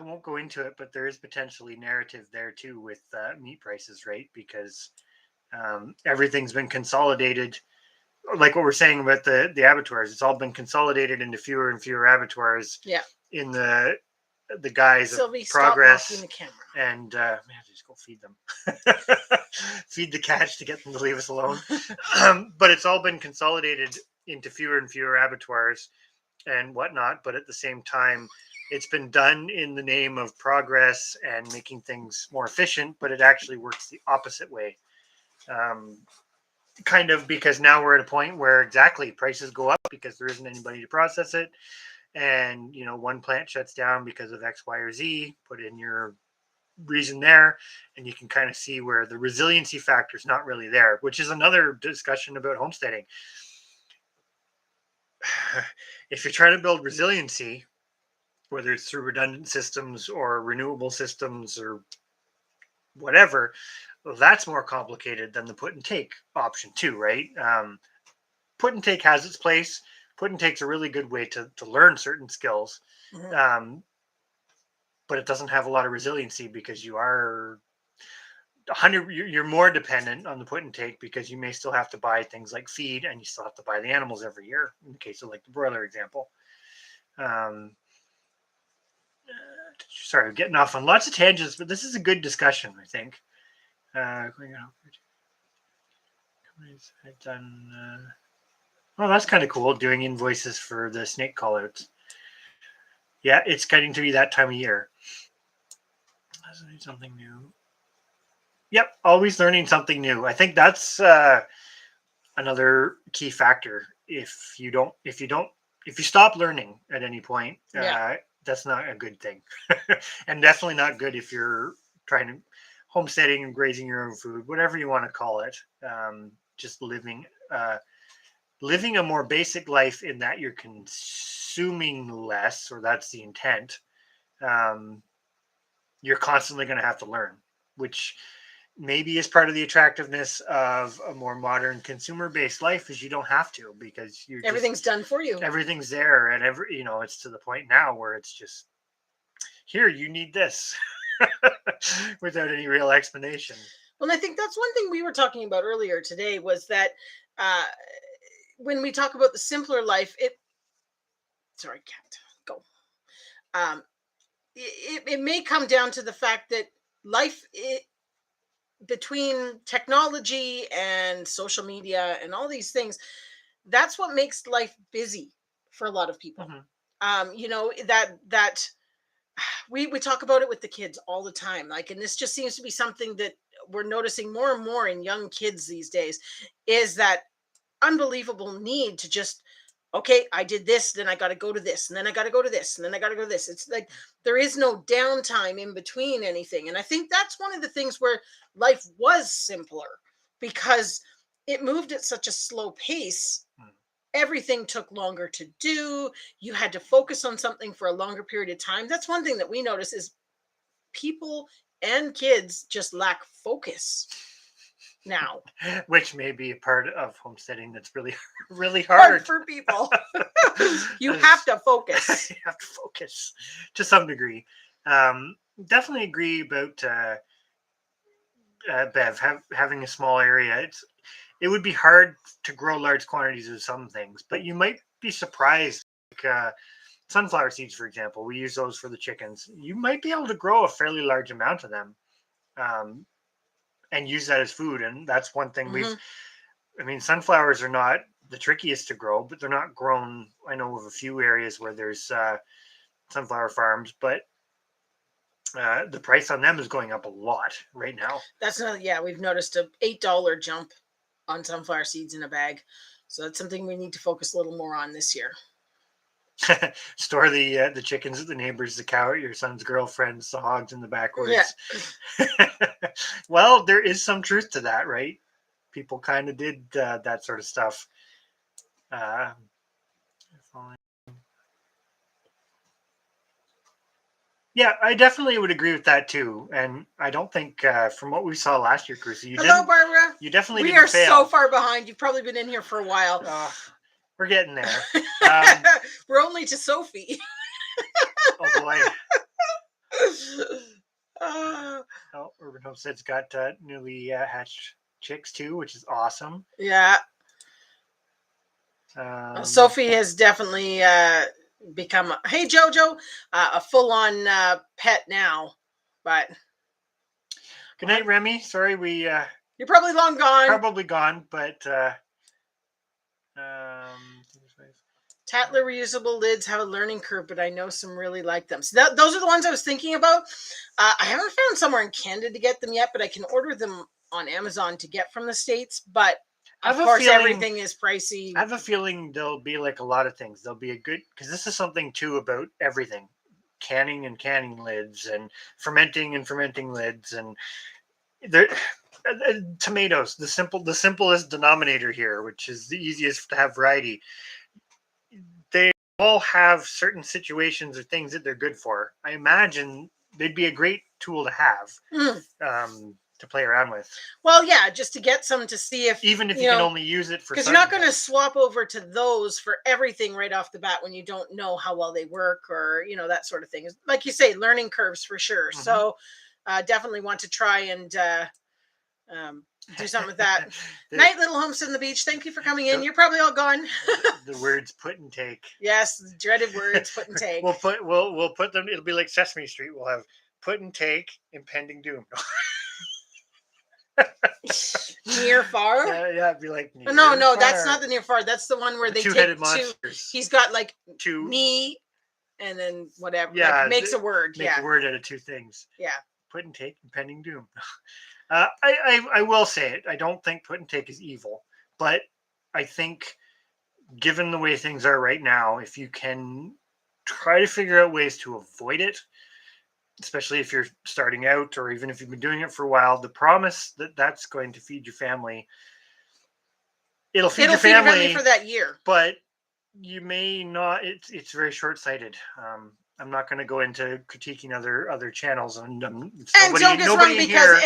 won't go into it, but there is potentially narrative there too with meat prices, right? Because everything's been consolidated, like what we're saying about the abattoirs. It's all been consolidated into fewer and fewer abattoirs. Yeah. In the guise Sylvie, of progress. Stop the camera. And I have to just go feed them. Feed the cats to get them to leave us alone. But it's all been consolidated into fewer and fewer abattoirs and whatnot, but at the same time, it's been done in the name of progress and making things more efficient, but it actually works the opposite way. Kind of, because now we're at a point where prices go up because there isn't anybody to process it. And, one plant shuts down because of X, Y, or Z, put in your reason there, and you can kind of see where the resiliency factor is not really there, which is another discussion about homesteading. If you're trying to build resiliency, whether it's through redundant systems or renewable systems or whatever, well, that's more complicated than the put and take option too, right? Put and take has its place. Put and take's a really good way to learn certain skills, but it doesn't have a lot of resiliency, because you are you're more dependent on the put and take, because you may still have to buy things like feed, and you still have to buy the animals every year, in the case of like the broiler example. Sorry, getting off on lots of tangents, but this is a good discussion, I think. I've done that's kind of cool, doing invoices for the snake callouts. Yeah, it's getting to be that time of year. Something new. Yep, always learning something new. I think that's another key factor. If you stop learning at any point, that's not a good thing, and definitely not good if you're trying to homesteading and grazing your own food, whatever you want to call it. Just living a more basic life in that you're consuming less, or that's the intent. You're constantly going to have to learn, which maybe is part of the attractiveness of a more modern consumer-based life, is you don't have to, because everything's done for you. Everything's there, and it's to the point now where it's just, here, you need this, without any real explanation. Well, and I think that's one thing we were talking about earlier today, was that when we talk about the simpler life, sorry, cat, go. It may come down to the fact that life, between technology and social media and all these things, that's what makes life busy for a lot of people. That we talk about it with the kids all the time, like, and this just seems to be something that we're noticing more and more in young kids these days, is that unbelievable need to just, okay, I did this, then I got to go to this, and then I got to go to this, and then I got to go to this. It's like there is no downtime in between anything. And I think that's one of the things where life was simpler, because it moved at such a slow pace. Everything took longer to do. You had to focus on something for a longer period of time. That's one thing that we notice, is people and kids just lack focus now, which may be a part of homesteading that's really, really hard for people. You have to focus. You have to focus to some degree. Definitely agree about Bev, having a small area. It would be hard to grow large quantities of some things, but you might be surprised. Like sunflower seeds, for example, we use those for the chickens. You might be able to grow a fairly large amount of them, and use that as food. And that's one thing sunflowers are not the trickiest to grow, but they're not grown. I know of a few areas where there's sunflower farms, but the price on them is going up a lot right now. We've noticed a $8 jump on sunflower seeds in a bag. So that's something we need to focus a little more on this year. Store the chickens at the neighbors, the cow at your son's girlfriend's, the hogs in the backwoods. Yeah. Well, there is some truth to that, right? People kind of did that sort of stuff. Yeah, I definitely would agree with that too. And I don't think from what we saw last year, Chrissy, Barbara. You definitely didn't fail. We are so far behind. You've probably been in here for a while. We're getting there. We're only to Sophie. Oh boy. Urban Homestead's got newly hatched chicks too, which is awesome. Yeah. Sophie has definitely become hey Jojo, a full-on pet now. But good night, Remy. Sorry, you're probably long gone. Probably gone, but Tatler reusable lids have a learning curve, but I know some really like them. So those are the ones I was thinking about. I haven't found somewhere in Canada to get them yet, but I can order them on Amazon to get from the States. But of course, everything is pricey. I have a feeling there'll be like a lot of things. There'll be because this is something too about everything. Canning and canning lids, and fermenting lids, and tomatoes, the simplest denominator here, which is the easiest to have variety. They all have certain situations or things that they're good for. I imagine they'd be a great tool to have to play around with. Well, yeah, just to get some to see if you can only use it for, because you're not going to swap over to those for everything right off the bat when you don't know how well they work, or that sort of thing. Like you say, learning curves for sure. Mm-hmm. So definitely want to try and do something with that. Night, little Homestead on the Beach. Thank you for coming in. You're probably all gone. The words put and take. Yes, the dreaded words put and take. We'll put them. It'll be like Sesame Street. We'll have put and take, impending doom. Near far. Yeah, it'd be like near no, far. That's not the near far. That's the one where they two-headed take monsters. He's got like two knee, and then whatever. Yeah, like makes a word. Make a word out of two things. Yeah. Put and take, impending doom. I will say it. I don't think put and take is evil, but I think given the way things are right now, if you can try to figure out ways to avoid it, especially if you're starting out or even if you've been doing it for a while, the promise that that's going to feed your family, it'll feed your family for that year. But you may not. It's very short-sighted. I'm not going to go into critiquing other channels, and don't get me wrong, because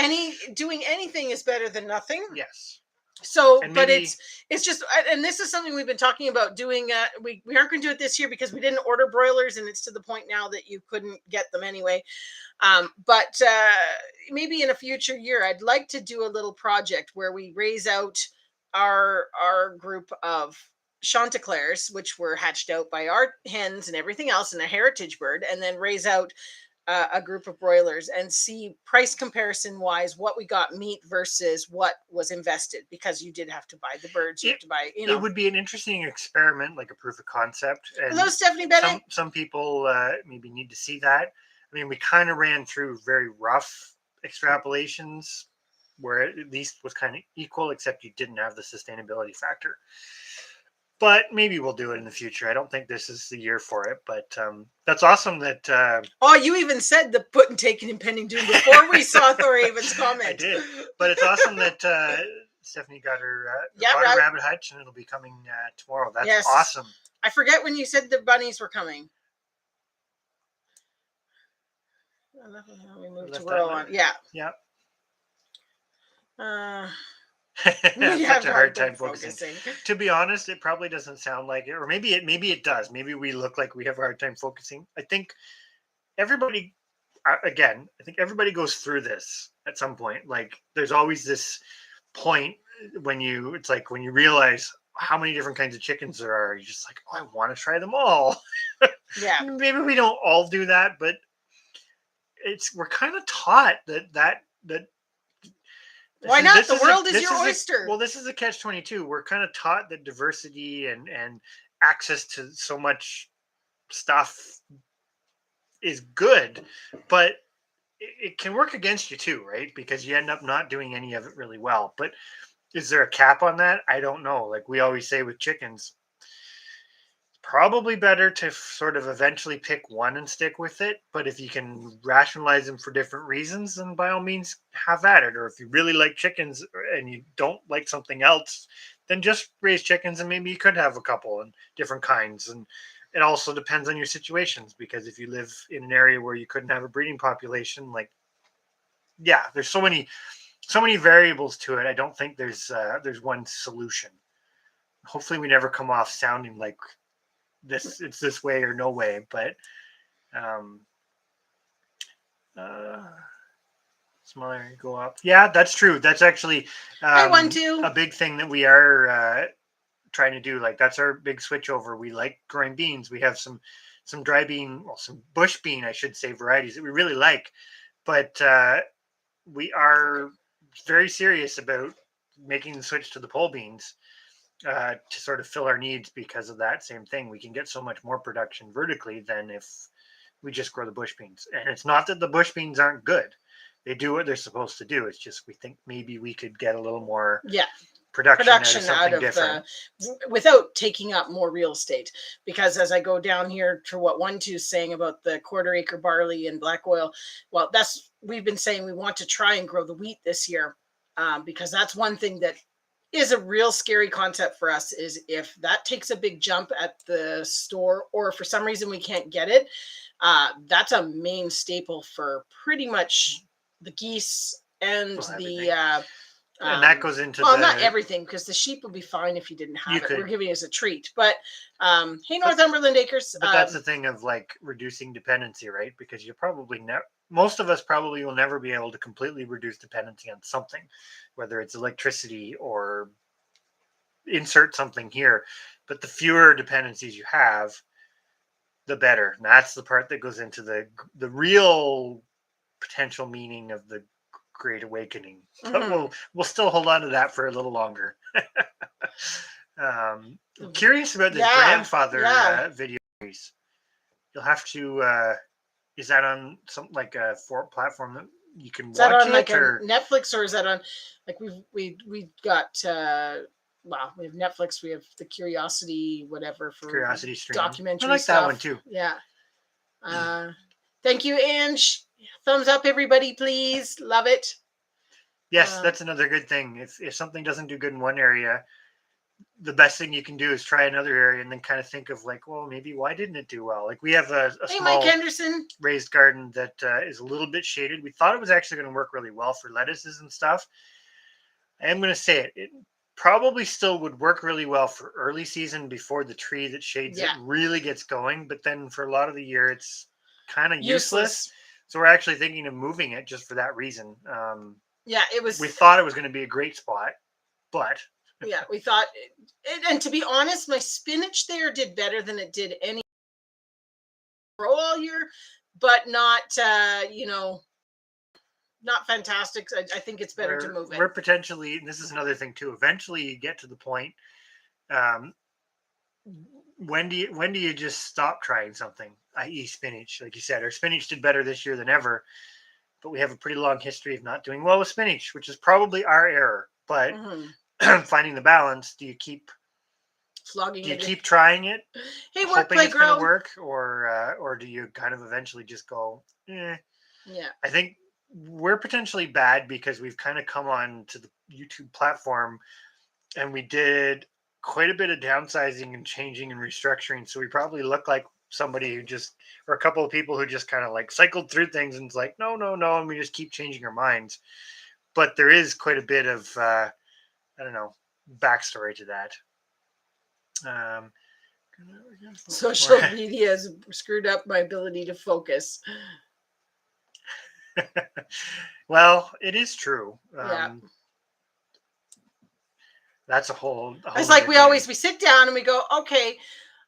doing anything is better than nothing. Yes. So, but it's just, and this is something we've been talking about doing. We aren't going to do it this year because we didn't order broilers, and it's to the point now that you couldn't get them anyway. But maybe in a future year, I'd like to do a little project where we raise out our group of Chanticleers, which were hatched out by our hens and everything else, and a heritage bird, and then raise out a group of broilers and see price comparison wise what we got meat versus what was invested, because you did have to buy the birds, you have to buy, It would be an interesting experiment, like a proof of concept. And hello, Stephanie Bennett. Some people maybe need to see that. I mean, we kind of ran through very rough extrapolations where it at least was kind of equal, except you didn't have the sustainability factor. But maybe we'll do it in the future. I don't think this is the year for it, but that's awesome that... you even said the put and take and impending doom before we saw Thorhaven's comment. I did. But it's awesome that Stephanie got her rabbit hutch, and it'll be coming tomorrow. That's awesome. I forget when you said the bunnies were coming. We moved to rural on. Yeah. Yeah. You have a hard time focusing. To be honest, it probably doesn't sound like it, or maybe it does. Maybe we look like we have a hard time focusing. I think everybody, again, goes through this at some point. Like, there's always this point when you realize how many different kinds of chickens there are. You're just like, oh, I want to try them all. Yeah. Maybe we don't all do that, but we're kind of taught that. Why not? The world is your oyster. This is a catch-22. We're kind of taught that diversity and access to so much stuff is good, but it can work against you too, right? Because you end up not doing any of it really well. But is there a cap on that? I don't know. Like we always say with chickens, probably better to sort of eventually pick one and stick with it. But if you can rationalize them for different reasons, then by all means have at it. Or if you really like chickens and you don't like something else, then just raise chickens, and maybe you could have a couple and different kinds. And it also depends on your situations, because if you live in an area where you couldn't have a breeding population, there's so many variables to it. I don't think there's one solution. Hopefully we never come off sounding like it's this way or no way, but smaller go up. Yeah, that's true. That's actually a big thing that we are trying to do. Like, that's our big switch over. We like growing beans. We have some dry bean, some bush bean, I should say, varieties that we really like, but we are very serious about making the switch to the pole beans. To sort of fill our needs because of that same thing. We can get so much more production vertically than if we just grow the bush beans. And it's not that the bush beans aren't good. They do what they're supposed to do. It's just we think maybe we could get a little more production out of different. Without taking up more real estate. Because as I go down here to what 1-2 is saying about the quarter-acre barley and black oil, well, we've been saying we want to try and grow the wheat this year, because that's one thing that is a real scary concept for us, is if that takes a big jump at the store, or for some reason we can't get it, that's a main staple for pretty much the geese and and that goes into not everything, because the sheep would be fine if you didn't have it. We're giving it as a treat, but hey, Northumberland Acres. But that's the thing of like reducing dependency, right? Because you probably most of us probably will never be able to completely reduce dependency on something, whether it's electricity or insert something here. But the fewer dependencies you have, the better. And that's the part that goes into the real potential meaning of the Great Awakening. But we'll still hold on to that for a little longer. Curious about the grandfather video. you'll have to. Is that on some like a platform that you can watch? Is that on like or? a Netflix, or is that on like we got well, we have Netflix, we have the Curiosity whatever for Curiosity Stream. documentary I like stuff. that one too. Yeah. Thank you, Ange. Thumbs up, everybody, please. Love it. Yes, that's another good thing. If something doesn't do good in one area, the best thing you can do is try another area and then kind of think of like, well, maybe why didn't it do well? Like we have a small Mike Henderson raised garden that is a little bit shaded. We thought it was actually going to work really well for lettuces and stuff. I am going to say it probably still would work really well for early season before the tree that shades it really gets going. But then for a lot of the year, it's kind of useless. So we're actually thinking of moving it just for that reason. It was. We thought it was going to be a great spot, but yeah, we thought, and to be honest, my spinach there did better than it did any grow all year, but not not fantastic. I think it's better to move it. We're potentially, and this is another thing too. Eventually, you get to the point. When do you just stop trying something? I.e., spinach, like you said, our spinach did better this year than ever, but we have a pretty long history of not doing well with spinach, which is probably our error. But finding the balance, do you keep flogging? Do you keep trying it? Hey, hoping it's going to work, or do you kind of eventually just go? Yeah, I think we're potentially bad because we've kind of come on to the YouTube platform and we did quite a bit of downsizing and changing and restructuring. So we probably look like somebody who just, or a couple of people who just kind of like cycled through things and it's like, no. And we just keep changing our minds. But there is quite a bit of, I don't know, backstory to that. Social media has screwed up my ability to focus. Well, it is true. That's a whole it's like we sit down and we go, okay,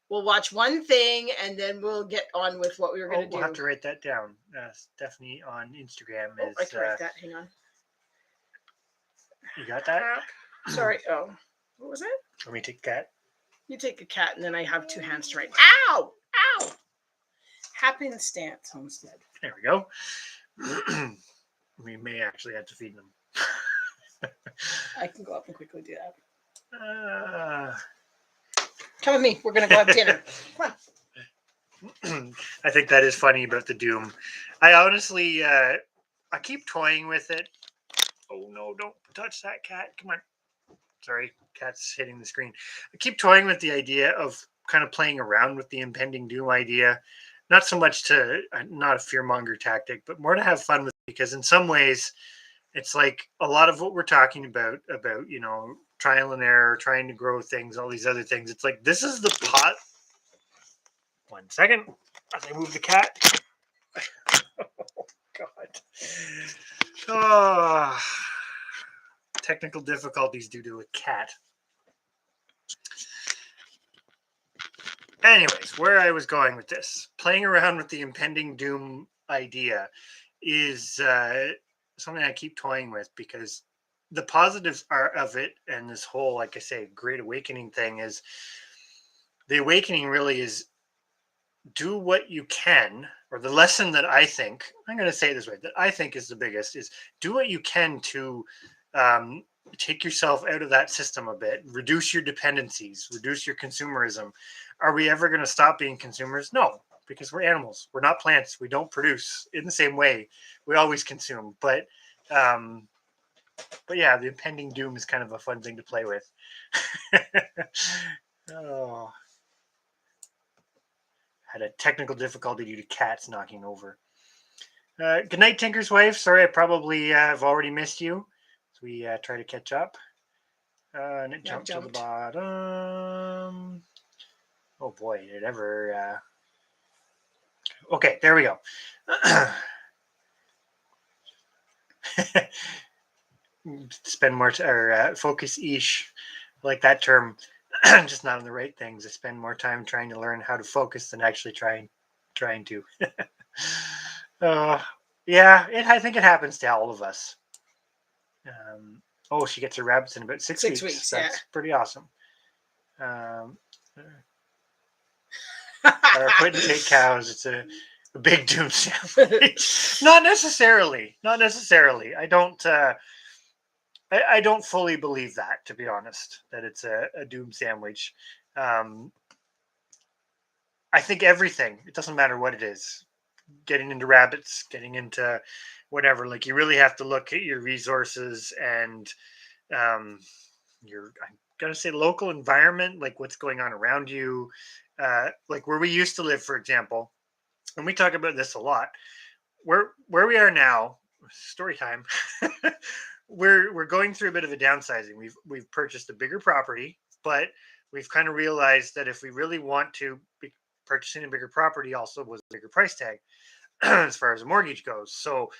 we'll watch one thing and then we'll get on with what we were going to do. We'll have to write that down. Stephanie on Instagram is. I can write that. Hang on. You got that? Sorry. Oh, what was it? Let me take cat. You take a cat and then I have two hands to write. Ow! Ow! Happenstance Homestead. There we go. We may actually have to feed them. I can go up and quickly do that. Come with me. We're going to go have dinner. Come on. I think that is funny about the Doom. I honestly, I keep toying with it. Oh, no, don't touch that cat. Come on. Sorry, cat's hitting the screen. I keep toying with the idea of kind of playing around with the impending Doom idea. Not so much to, not a fearmonger tactic, but more to have fun with it, because in some ways, it's like a lot of what we're talking about, trial and error, trying to grow things, all these other things. It's like, this is the pot. 1 second. As I move the cat. Oh, God. Oh, technical difficulties due to a cat. Anyways, where I was going with this, playing around with the impending Doom idea is something I keep toying with, because the positives of it, and this whole, like I say, great awakening thing, is the awakening really is do what you can, or the lesson that I think, I'm going to say it this way, that I think is the biggest, is do what you can to take yourself out of that system a bit, reduce your dependencies, reduce your consumerism. Are we ever going to stop being consumers? No, because we're animals. We're not plants. We don't produce in the same way. We always consume. But yeah, the impending Doom is kind of a fun thing to play with. Oh, had a technical difficulty due to cats knocking over. Good night, Tinker's wife. Sorry, I probably have already missed you. So we try to catch up. And it jumped to the bottom. Oh boy, did it ever. Okay, there we go. Spend more focus-ish, like that term. Just not on the right things. I spend more time trying to learn how to focus than actually trying to. Yeah, I think it happens to all of us. She gets her rabbits in about 6 weeks. That's pretty awesome. are put and take cows. It's a big doom sandwich. Not necessarily. I don't. I don't fully believe that, to be honest, that it's a doom sandwich. Um, I think everything. It doesn't matter what it is. Getting into rabbits, getting into whatever. Like you really have to look at your resources and your. I'm gonna say local environment, like what's going on around you. Like where we used to live, for example, and we talk about this a lot. Where we are now, story time. we're going through a bit of a downsizing. We've purchased a bigger property, but we've kind of realized that if we really want to be purchasing a bigger property, also was a bigger price tag as far as a mortgage goes. So,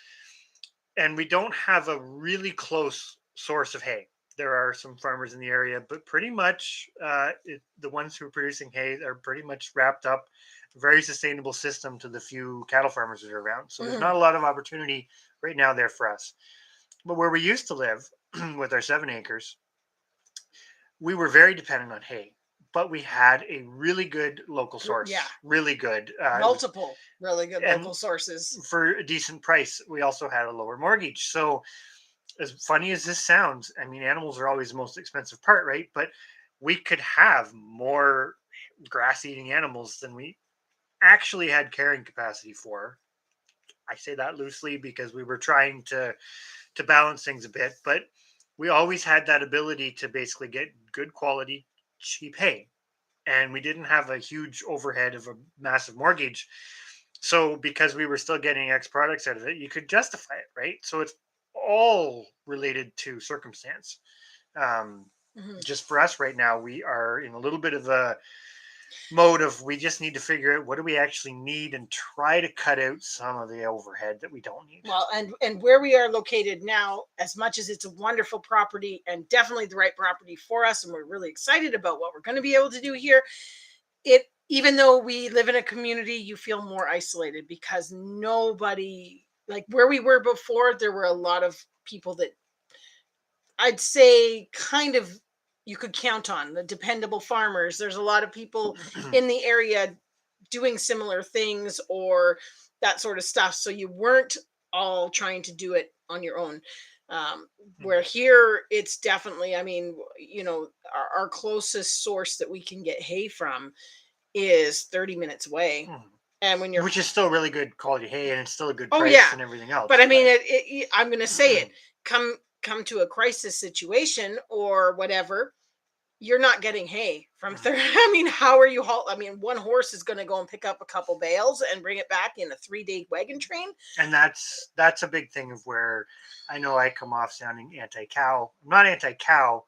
and we don't have a really close source of hay. There are some farmers in the area, but pretty much the ones who are producing hay are pretty much wrapped up. Very sustainable system to the few cattle farmers that are around. So there's not a lot of opportunity right now there for us. But where we used to live with our 7 acres, we were very dependent on hay, but we had a really good local source. Yeah. Really good. Multiple really good local sources. For a decent price. We also had a lower mortgage. So as funny as this sounds, I mean, animals are always the most expensive part, right? But we could have more grass eating animals than we actually had carrying capacity for. I say that loosely because we were trying to balance things a bit, but we always had that ability to basically get good quality, cheap hay. And we didn't have a huge overhead of a massive mortgage. So because we were still getting X products out of it, you could justify it, right? So it's all related to circumstance. Just for us right now, we are in a little bit of a mode of we just need to figure out what do we actually need and try to cut out some of the overhead that we don't need. Well, and where we are located now, as much as it's a wonderful property and definitely the right property for us, and we're really excited about what we're going to be able to do here, even though we live in a community, you feel more isolated because nobody, like where we were before, there were a lot of people that I'd say kind of you could count on, the dependable farmers. There's a lot of people in the area doing similar things or that sort of stuff. So you weren't all trying to do it on your own. Where here it's definitely, I mean, our closest source that we can get hay from is 30 minutes away. And when which is still really good quality hay and it's still a good Oh, price yeah. and everything else. But I mean, I'm going to say it, come to a crisis situation or whatever, you're not getting hay from 30. I mean, how are you I mean, one horse is going to go and pick up a couple bales and bring it back in a 3-day wagon train. And that's a big thing of where I know I come off sounding anti-cow. I'm not anti-cow.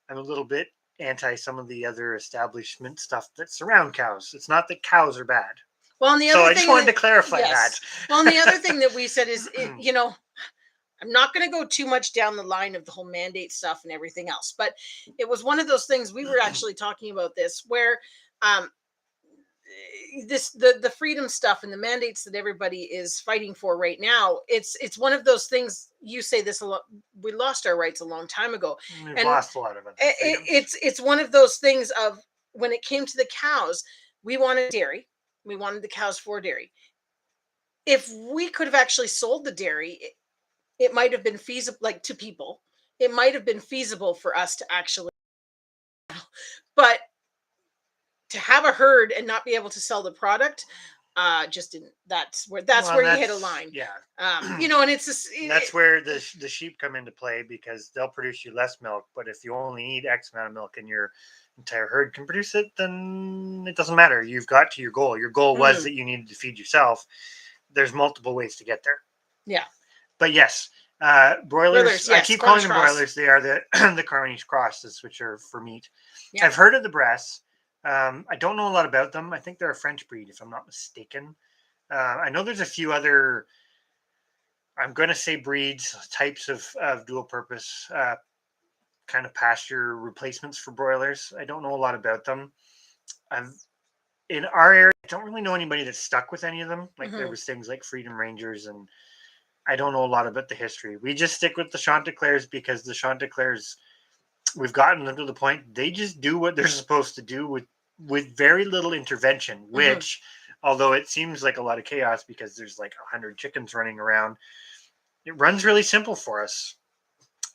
I'm a little bit anti some of the other establishment stuff that surround cows. It's not that cows are bad. Well, and the other thing, I just wanted to clarify that. Well, and the other thing that we said is, I'm not going to go too much down the line of the whole mandate stuff and everything else, but it was one of those things we were actually talking about this where the freedom stuff and the mandates that everybody is fighting for right now, it's one of those things. You say this a lot, we lost our rights a long time ago. We've lost a lot of it. It's one of those things of when it came to the cows, we wanted dairy. We wanted the cows for dairy. If we could have actually sold the dairy, it might have been feasible, like to people. It might have been feasible for us to actually, but to have a herd and not be able to sell the product, just didn't. That's where you hit a line. Yeah. And it's just, that's where the sheep come into play because they'll produce you less milk. But if you only need X amount of milk and your entire herd can produce it, then it doesn't matter. You've got to your goal. Your goal was that you needed to feed yourself. There's multiple ways to get there. Yeah. But yes, broilers. Yes, I keep calling them broilers. They are the the Cornish crosses, which are for meat. Yeah. I've heard of the breasts. I don't know a lot about them. I think they're a French breed, if I'm not mistaken. I know there's a few other, I'm going to say breeds, types of dual purpose kind of pasture replacements for broilers. I don't know a lot about them. In our area, I don't really know anybody that's stuck with any of them. Like there was things like Freedom Rangers, and I don't know a lot about the history. We just stick with the Chanticleers because the Chanticleers, we've gotten them to the point they just do what they're supposed to do with with very little intervention, which, although it seems like a lot of chaos because there's like 100 chickens running around, it runs really simple for us.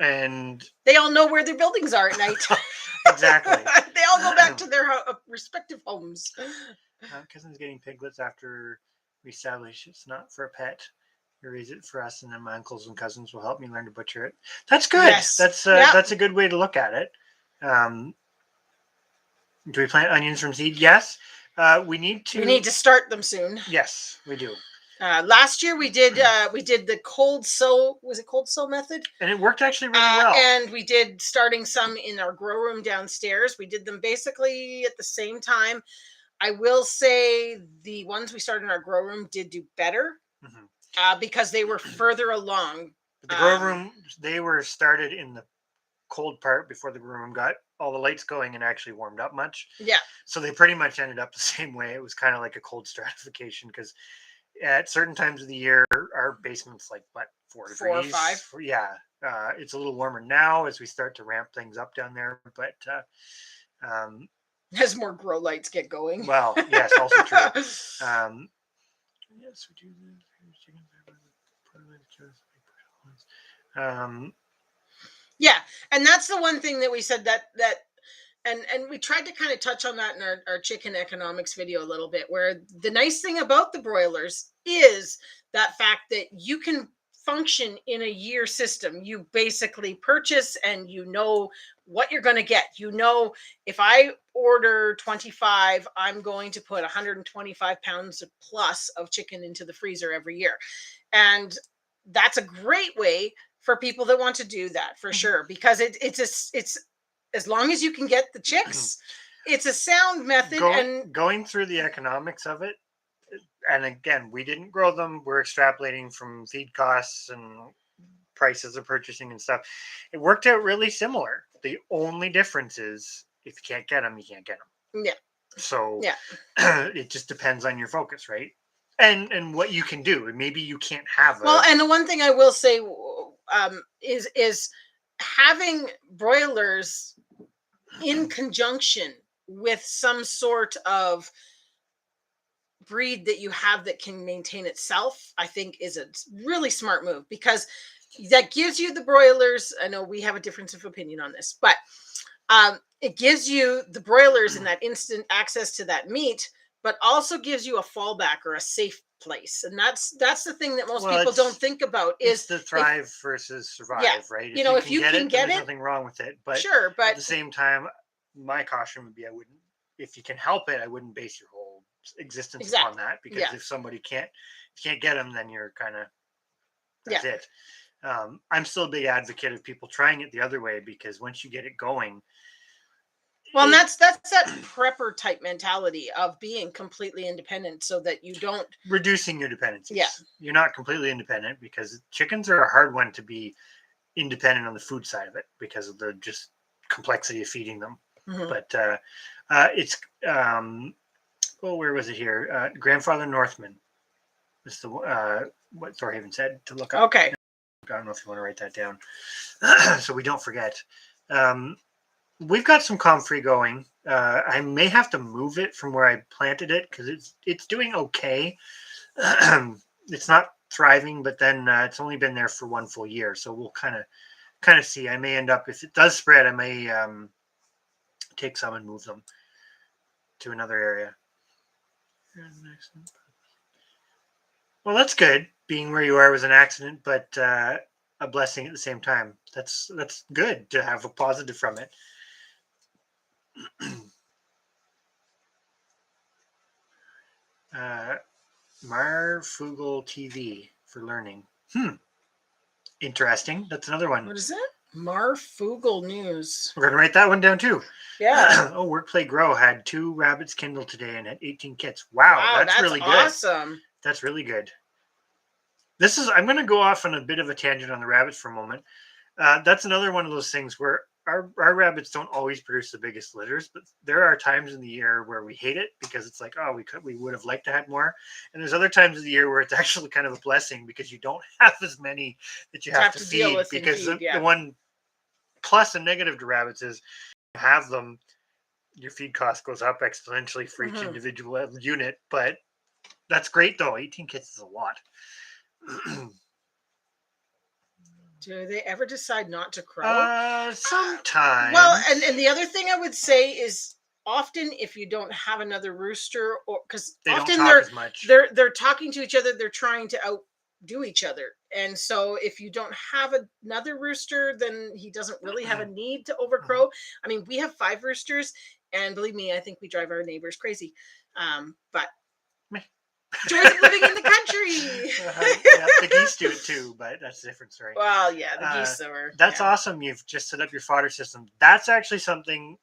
And they all know where their buildings are at night. Exactly. They all go back to their respective homes. Cousin's getting piglets after we establish it's not for a pet. You raise it for us, and then my uncles and cousins will help me learn to butcher it. That's good. Yes. That's a good way to look at it. Do we plant onions from seed? Yes. We need to start them soon. Yes, we do. Last year we did the cold sow. Was it cold sow method? And it worked actually really well. And we did starting some in our grow room downstairs. We did them basically at the same time. I will say the ones we started in our grow room did do better because they were further along. The grow room, they were started in the cold part before the grow room got all the lights going and actually warmed up much. Yeah. So they pretty much ended up the same way. It was kind of like a cold stratification because at certain times of the year, our basement's like, what, 4 degrees? 4 or 5. Yeah. It's a little warmer now as we start to ramp things up down there. But as more grow lights get going. Well, yes, also true. Yes, we do this. Yeah, and that's the one thing that we said that and we tried to kind of touch on that in our chicken economics video a little bit, where the nice thing about the broilers is that fact that you can function in a year system. You basically purchase and you know what you're going to get. You know, if I order 25, I'm going to put 125 pounds plus of chicken into the freezer every year. And that's a great way for people that want to do that, for sure, because it's as long as you can get the chicks, it's a sound method. Going through the economics of it, and again, we didn't grow them. We're extrapolating from feed costs and prices of purchasing and stuff. It worked out really similar. The only difference is if you can't get them, you can't get them. Yeah. So it just depends on your focus, right? And what you can do. Maybe you can't have and the one thing I will say is having broilers in conjunction with some sort of breed that you have that can maintain itself, I think is a really smart move, because that gives you the broilers. I know we have a difference of opinion on this, but it gives you the broilers in that instant access to that meat, but also gives you a fallback or a safe place. And that's the thing that most people don't think about is the thrive versus survive, right? If you can get it, there's nothing wrong with it. But sure, but at the same time, my caution would be if you can help it, I wouldn't base your whole existence on that, because if somebody can't get them, then you're kind of that's it. I'm still a big advocate of people trying it the other way, because once you get it going, well, and that's that prepper type mentality of being completely independent, so that you don't reducing your dependencies. Yeah, you're not completely independent, because chickens are a hard one to be independent on the food side of it because of the just complexity of feeding them. But it's where was it here? Grandfather Northman is the what Thorhaven said to look up. Okay. I don't know if you want to write that down so we don't forget. We've got some comfrey going. I may have to move it from where I planted it because it's doing okay. It's not thriving, but then it's only been there for 1 full year, so we'll kind of see. I may end up, if it does spread, I may take some and move them to another area. Well, that's good. Being where you are was an accident, but a blessing at the same time. That's good to have a positive from it. Marfugal TV for learning. Interesting. That's another one. What is that? Marfugal News. We're gonna write that one down too. Yeah. Work Play Grow had 2 rabbits kindled today and had 18 kits. Wow, that's really good. Awesome. That's really good. I'm going to go off on a bit of a tangent on the rabbits for a moment. That's another one of those things where our rabbits don't always produce the biggest litters, but there are times in the year where we hate it because it's like, oh, we would have liked to have more. And there's other times of the year where it's actually kind of a blessing because you don't have as many that you have to feed. Because the one plus and negative to rabbits is you have them your feed cost goes up exponentially for each individual unit. But that's great, though. 18 kits is a lot. Do they ever decide not to crow? Sometimes. Well, and the other thing I would say is often if you don't have another rooster, or because often they're talking to each other, they're trying to outdo each other, and so if you don't have another rooster, then he doesn't really have a need to overcrow. I mean, we have 5 roosters, and believe me, I think we drive our neighbors crazy. But joys of living in the country. Yeah, the geese do it too, but that's a different story. Well, yeah, the geese are. That's awesome. You've just set up your fodder system. That's actually something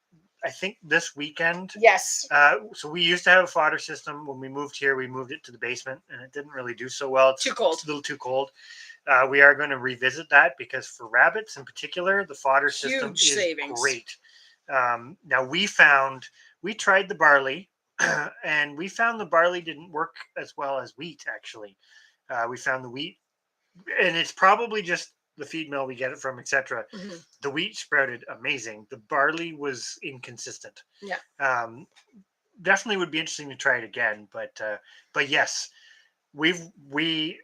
I think this weekend. Yes. So we used to have a fodder system. When we moved here, we moved it to the basement, and it didn't really do so well. It's too cold. It's a little too cold. We are going to revisit that because for rabbits in particular, the fodder system is savings. Great. Now we tried the barley. And we found the barley didn't work as well as wheat, actually. We found the wheat, and it's probably just the feed mill we get it from, etc. The wheat sprouted amazing. The barley was inconsistent. Yeah. Definitely would be interesting to try it again. But yes, we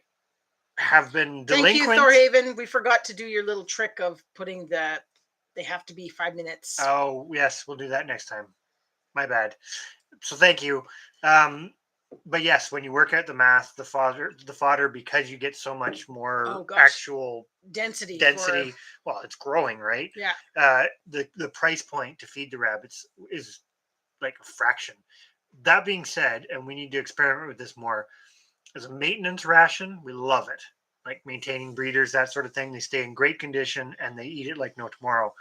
have been delinquent. Thank you, Thorhaven. We forgot to do your little trick of putting they have to be 5 minutes. Oh, yes. We'll do that next time. My bad. So thank you. But yes, when you work out the math, the fodder, because you get so much more actual density. Well, it's growing, right? Yeah. The price point to feed the rabbits is like a fraction. That being said, and we need to experiment with this more, as a maintenance ration, we love it. Like maintaining breeders, that sort of thing. They stay in great condition and they eat it like no tomorrow.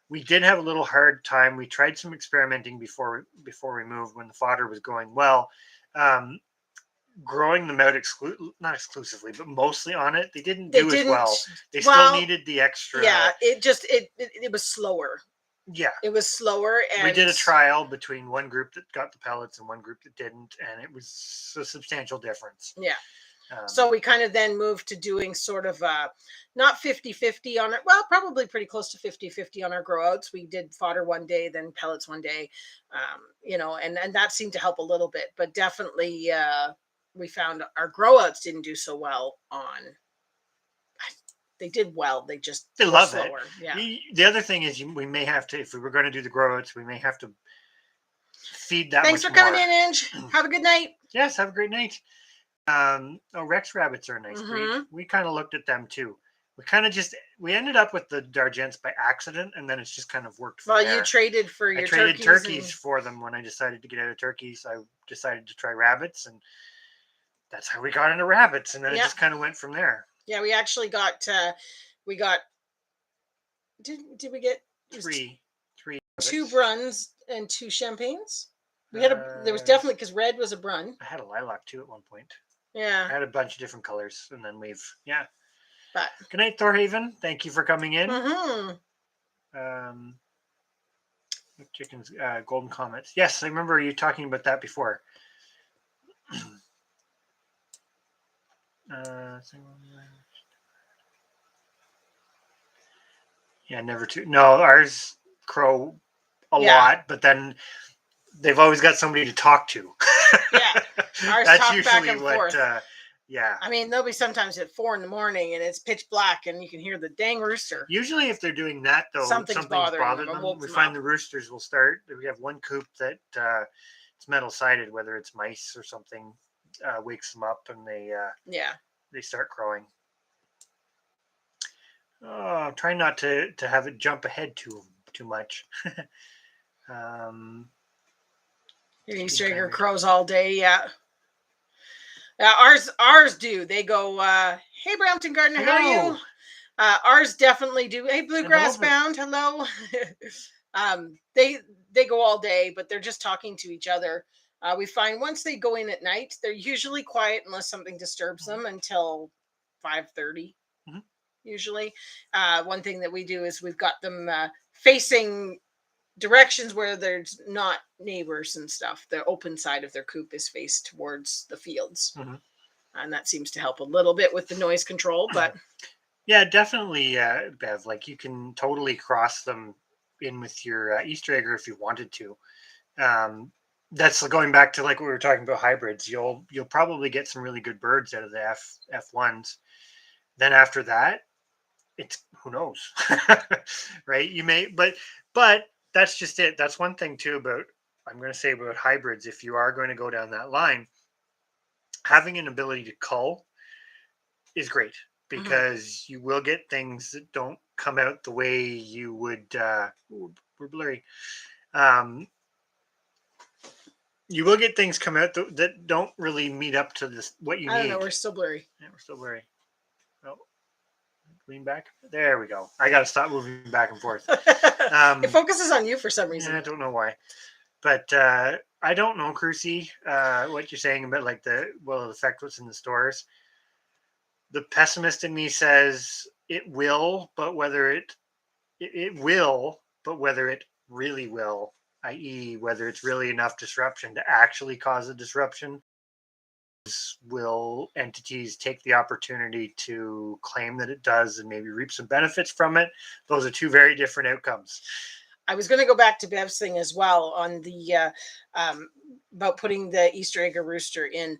We did have a little hard time. We tried some experimenting before we moved when the fodder was going well. Growing them out not exclusively, but mostly on it, they didn't do as well. They still needed the extra. Yeah, it was slower. Yeah, it was slower. And we did a trial between one group that got the pellets and one group that didn't, and it was a substantial difference. Yeah. So we kind of then moved to doing sort of not 50-50 on it. Well, probably pretty close to 50-50 on our grow outs. We did fodder one day, then pellets one day, and that seemed to help a little bit. But definitely we found our grow outs didn't do so well on. They did well. They love slower. It. Yeah. The other thing is we may have to, if we were going to do the grow outs, we may have to feed that. Thanks for coming in, Ange. Have a good night. Yes, have a great night. Rex rabbits are a nice breed. We kind of looked at them too. We ended up with the Dargents by accident, and then it's just kind of worked from there. You traded for your turkeys for them when I decided to get out of turkeys. I decided to try rabbits, and that's how we got into rabbits, and then it just kind of went from there. Yeah, we actually got did we get three 2 Bruns and 2 Champagnes? We had there was definitely, because red was a Brun. I had a lilac too at one point. Yeah. I had a bunch of different colors, and then But good night, Thorhaven. Thank you for coming in. Chickens, golden comets. Yes, I remember you talking about that before. Never too. No, ours crow a lot, but then they've always got somebody to talk to. Yeah, ours that's talk usually back and what. Forth. Yeah. I mean, they'll be sometimes at 4 a.m. and it's pitch black, and you can hear the dang rooster. Usually, if they're doing that, though, something's bothering them. We find the roosters will start. We have one coop that it's metal sided, whether it's mice or something, wakes them up, and they start crowing. Oh, try not to have it jump ahead too much. Your Easter egg crows all day, yeah. Ours do. They go, hey, Brampton Gardener, how are you? Ours definitely do. Hey, Bluegrass Bound, hello. They go all day, but they're just talking to each other. We find once they go in at night, they're usually quiet unless something disturbs them until 5:30. Usually. One thing that we do is we've got them facing directions where there's not neighbors and stuff. The open side of their coop is faced towards the fields. And that seems to help a little bit with the noise control, but yeah, definitely, Bev. Like, you can totally cross them in with your Easter egger if you wanted to. That's going back to like what we were talking about hybrids. You'll probably get some really good birds out of the F1s. Then after that, it's who knows, right? You may, but that's just it. That's one thing too about I'm going to say about hybrids. If you are going to go down that line, having an ability to cull is great because you will get things that don't come out the way you would. We're blurry. You will get things come out that don't really meet up to this what you need. I don't know. We're still blurry. Yeah, we're still blurry. Oh, lean back. There we go. I got to stop moving back and forth. It focuses on you for some reason. I don't know why, but I don't know, Crucy, what you're saying about like will it affect what's in the stores? The pessimist in me says it will, but whether it will, but whether it really will, i.e., whether it's really enough disruption to actually cause a disruption, will entities take the opportunity to claim that it does and maybe reap some benefits from it? Those are two very different outcomes. I was going to go back to Bev's thing as well on the about putting the Easter egg or rooster in.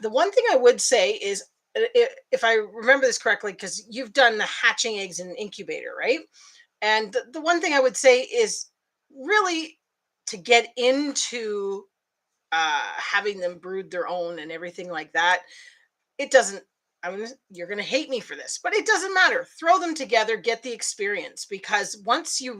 The one thing I would say is, if I remember this correctly, because you've done the hatching eggs in an incubator, right? And the one thing I would say is really to get into having them brood their own and everything like that. It doesn't. You're going to hate me for this, but it doesn't matter. Throw them together, get the experience, because once you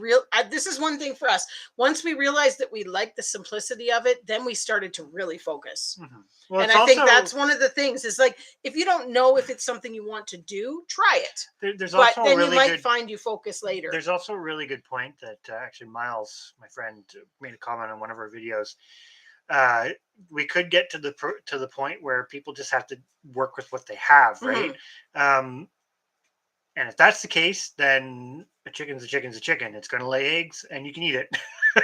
this is one thing for us. Once we realized that we liked the simplicity of it, then we started to really focus. Mm-hmm. Well, and I think that's one of the things is like, if you don't know if it's something you want to do, try it. There's also but then you might find you focus later. There's also a really good point that actually Miles, my friend, made a comment on one of our videos. We could get to the point where people just have to work with what they have, right? And if that's the case, then a chicken's a chicken's a chicken. It's going to lay eggs, and you can eat it.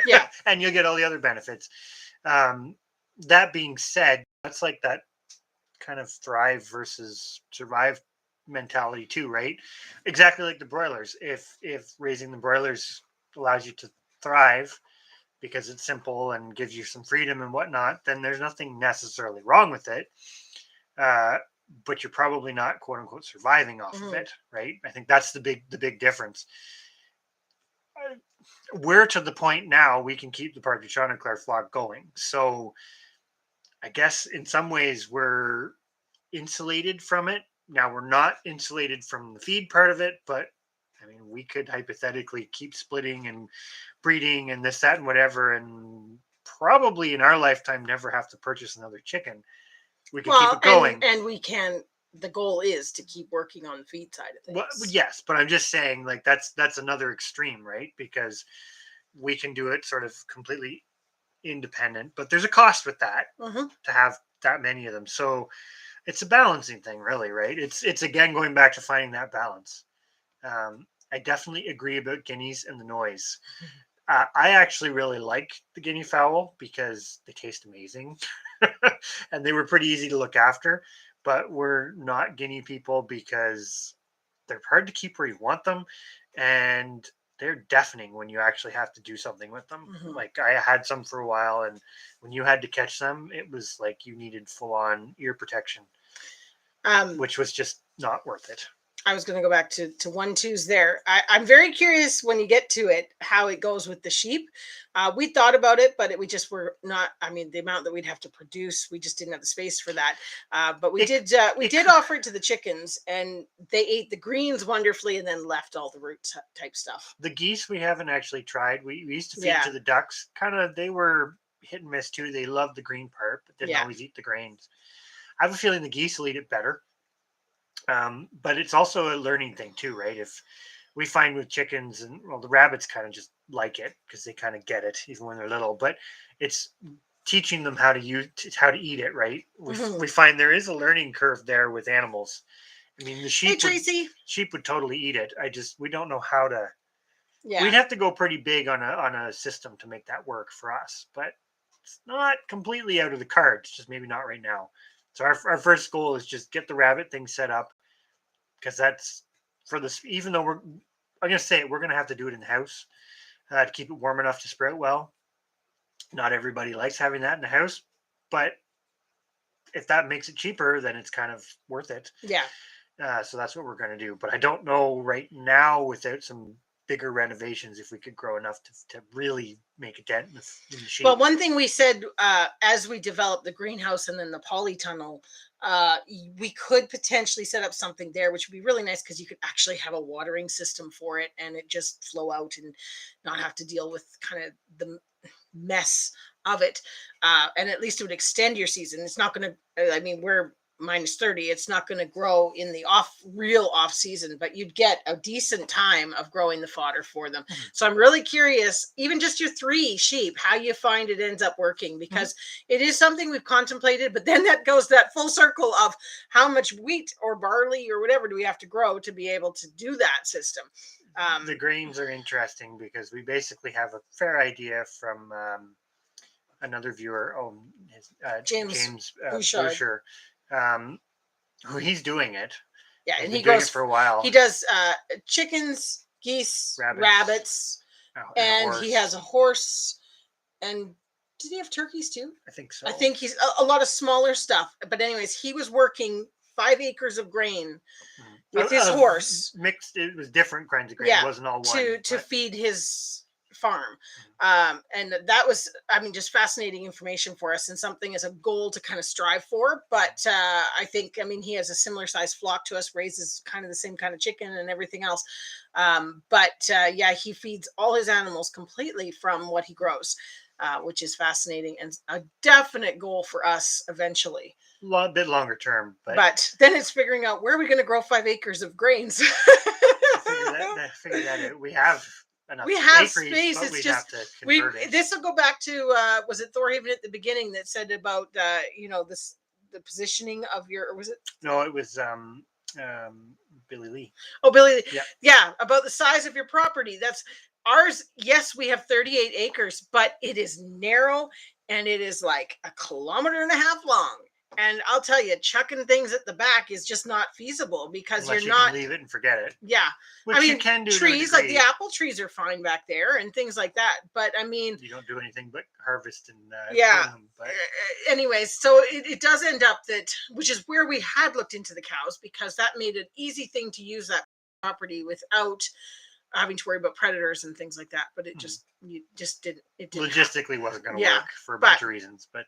Yeah, and you'll get all the other benefits. That being said, that's like that kind of thrive versus survive mentality too, right? Exactly like the broilers. If raising the broilers allows you to thrive because it's simple and gives you some freedom and whatnot, then there's nothing necessarily wrong with it. But you're probably not quote unquote surviving off of it, right? I think that's the big difference. We're to the point now we can keep the partridge chanticleer flock going. So I guess in some ways we're insulated from it. Now we're not insulated from the feed part of it, but I mean, we could hypothetically keep splitting and breeding and this, that, and whatever, and probably in our lifetime never have to purchase another chicken. We can keep it going. And we can, the goal is to keep working on the feed side of things. Well, yes, but I'm just saying like that's another extreme, right? Because we can do it sort of completely independent, but there's a cost with that to have that many of them. So it's a balancing thing, really, right? It's again going back to finding that balance. I definitely agree about guineas and the noise. I actually really like the guinea fowl because they taste amazing and they were pretty easy to look after, but we're not guinea people because they're hard to keep where you want them and they're deafening when you actually have to do something with them. Like I had some for a while and when you had to catch them, it was like you needed full on ear protection, which was just not worth it. I was going to go back to 1-2s there. I'm very curious when you get to it, how it goes with the sheep. We thought about it, but we just were not, I mean, the amount that we'd have to produce, we just didn't have the space for that. But we did offer it to the chickens and they ate the greens wonderfully and then left all the root type stuff. The geese we haven't actually tried. We used to feed to the ducks. Kind of, they were hit and miss too. They loved the green part, but didn't always eat the grains. I have a feeling the geese will eat it better. But it's also a learning thing too, right? If we find with chickens and the rabbits kind of just like it because they kind of get it even when they're little, but it's teaching them how to eat it, right? We find there is a learning curve there with animals. I mean, the sheep, sheep would totally eat it. We don't know how to. Yeah. We'd have to go pretty big on a system to make that work for us, but it's not completely out of the cards. Just maybe not right now. So our first goal is just get the rabbit thing set up because that's for this. Even though I'm going to say it, we're going to have to do it in the house to keep it warm enough to sprout well. Not everybody likes having that in the house, but if that makes it cheaper, then it's kind of worth it. Yeah. So that's what we're going to do. But I don't know right now, without some bigger renovations, if we could grow enough to really make a dent in the sheep. Well, one thing we said as we developed the greenhouse and then the polytunnel, we could potentially set up something there, which would be really nice because you could actually have a watering system for it and it just flow out and not have to deal with kind of the mess of it. And at least it would extend your season. It's not going to, I mean, we're -30. It's not going to grow in the real off season, but you'd get a decent time of growing the fodder for them. Mm-hmm. So I'm really curious, even just your 3 sheep, how you find it ends up working, because it is something we've contemplated, but then that goes that full circle of how much wheat or barley or whatever do we have to grow to be able to do that system. The grains are interesting because we basically have a fair idea from another viewer, James Boucher. Who he's doing it. Yeah, and he doing goes it for a while. He does chickens, geese, rabbits, and he has a horse. And did he have turkeys too? I think so. I think he's a lot of smaller stuff. But anyways, he was working 5 acres of grain with his horse. Mixed, it was different kinds of grain. It wasn't all one. To feed his farm. And that was, I mean, just fascinating information for us and something as a goal to kind of strive for. But I think, I mean, he has a similar size flock to us, raises kind of the same kind of chicken and everything else. Yeah, he feeds all his animals completely from what he grows, which is fascinating and a definite goal for us eventually. A bit longer term. But then it's figuring out where are we going to grow 5 acres of grains? Figure that out. We have space. It's just this will go back to was it Thorhaven at the beginning that said about the positioning of your, or was it? No, it was Billy Lee. Oh, Billy Lee. Yeah, about the size of your property. That's ours. Yes, we have 38 acres, but it is narrow and it is like 1.5 kilometers long. And I'll tell you, chucking things at the back is just not feasible because unless you're not can leave it and forget it. Yeah, which you can do. Trees like the apple trees are fine back there and things like that. But I mean, you don't do anything but harvest and them, but anyways, so it does end up that, which is where we had looked into the cows, because that made an easy thing to use that property without having to worry about predators and things like that. But it just didn't logistically wasn't going to work for a bunch of reasons. But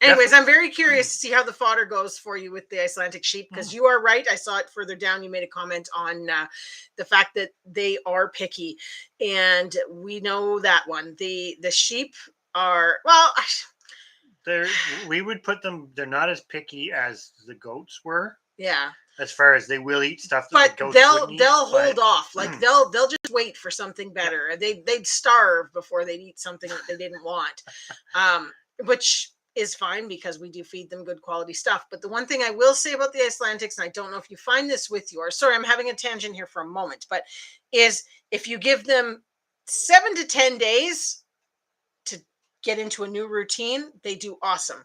anyways, I'm very curious to see how the fodder goes for you with the Icelandic sheep, because you are right. I saw it further down. You made a comment on the fact that they are picky, and we know that one. The sheep are, well, we would put them, they're not as picky as the goats were. Yeah. As far as they will eat stuff that the goats they'll hold off. Like they'll just wait for something better. They'd starve before they'd eat something that they didn't want. Which is fine because we do feed them good quality stuff. But the one thing I will say about the Icelandics, and I don't know if you find this with yours, sorry, I'm having a tangent here for a moment, but is if you give them 7 to 10 days to get into a new routine, they do awesome.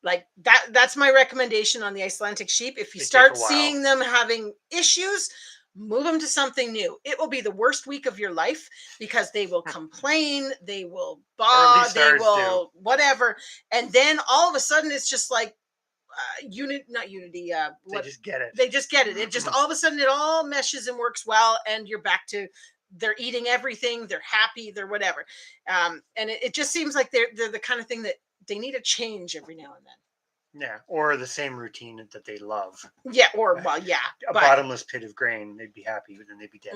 Like that's my recommendation on the Icelandic sheep. If you start seeing them having issues, move them to something new. It will be the worst week of your life because they will complain, they will baw, they will whatever. And then all of a sudden it's just like they just get it. They just get it. It just all of a sudden it all meshes and works well, and you're back to they're eating everything, they're happy, they're whatever. And it just seems like they're the kind of thing that they need a change every now and then. Yeah, or the same routine that they love. Yeah, or a bottomless pit of grain, they'd be happy, but then they'd be dead.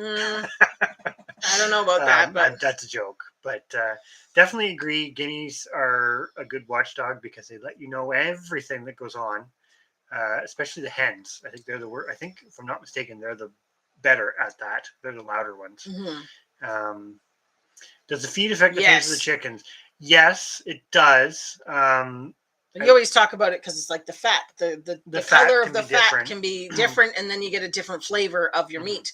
I don't know about that, but that's a joke. But definitely agree, guineas are a good watchdog because they let you know everything that goes on, especially the hens. I think they're the worst. I think, if I'm not mistaken, they're the better at that. They're the louder ones. Mm-hmm. Does the feed affect the taste of the chickens? Yes, it does. You always talk about it because it's like the fat. The color of the fat can be different, and then you get a different flavor of your meat.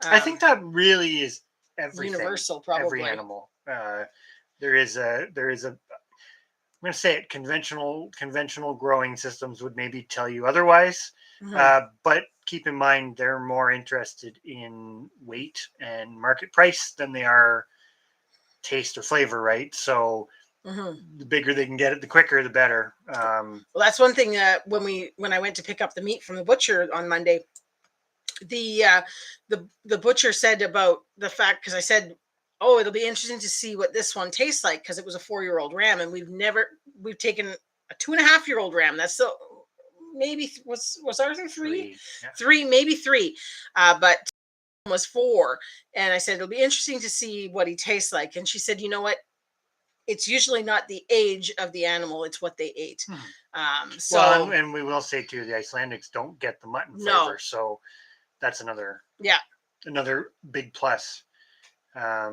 I think that really is everything. Universal, probably. Every animal. There is a. I'm going to say it. Conventional growing systems would maybe tell you otherwise, but keep in mind they're more interested in weight and market price than they are taste or flavor, right? So Mm-hmm. The bigger they can get it, the quicker, the better. Well, that's one thing. When I went to pick up the meat from the butcher on Monday, the butcher said about the fact, because I said, "Oh, it'll be interesting to see what this one tastes like," because it was a 4-year-old ram, and we've taken a 2.5-year-old ram. That's the maybe was Arthur three, yeah. maybe three, but was 4, and I said it'll be interesting to see what he tastes like, and she said, "You know what? It's usually not the age of the animal; it's what they ate." So, well, and we will say too, the Icelandics don't get the mutton flavor, so that's another big plus. Yeah,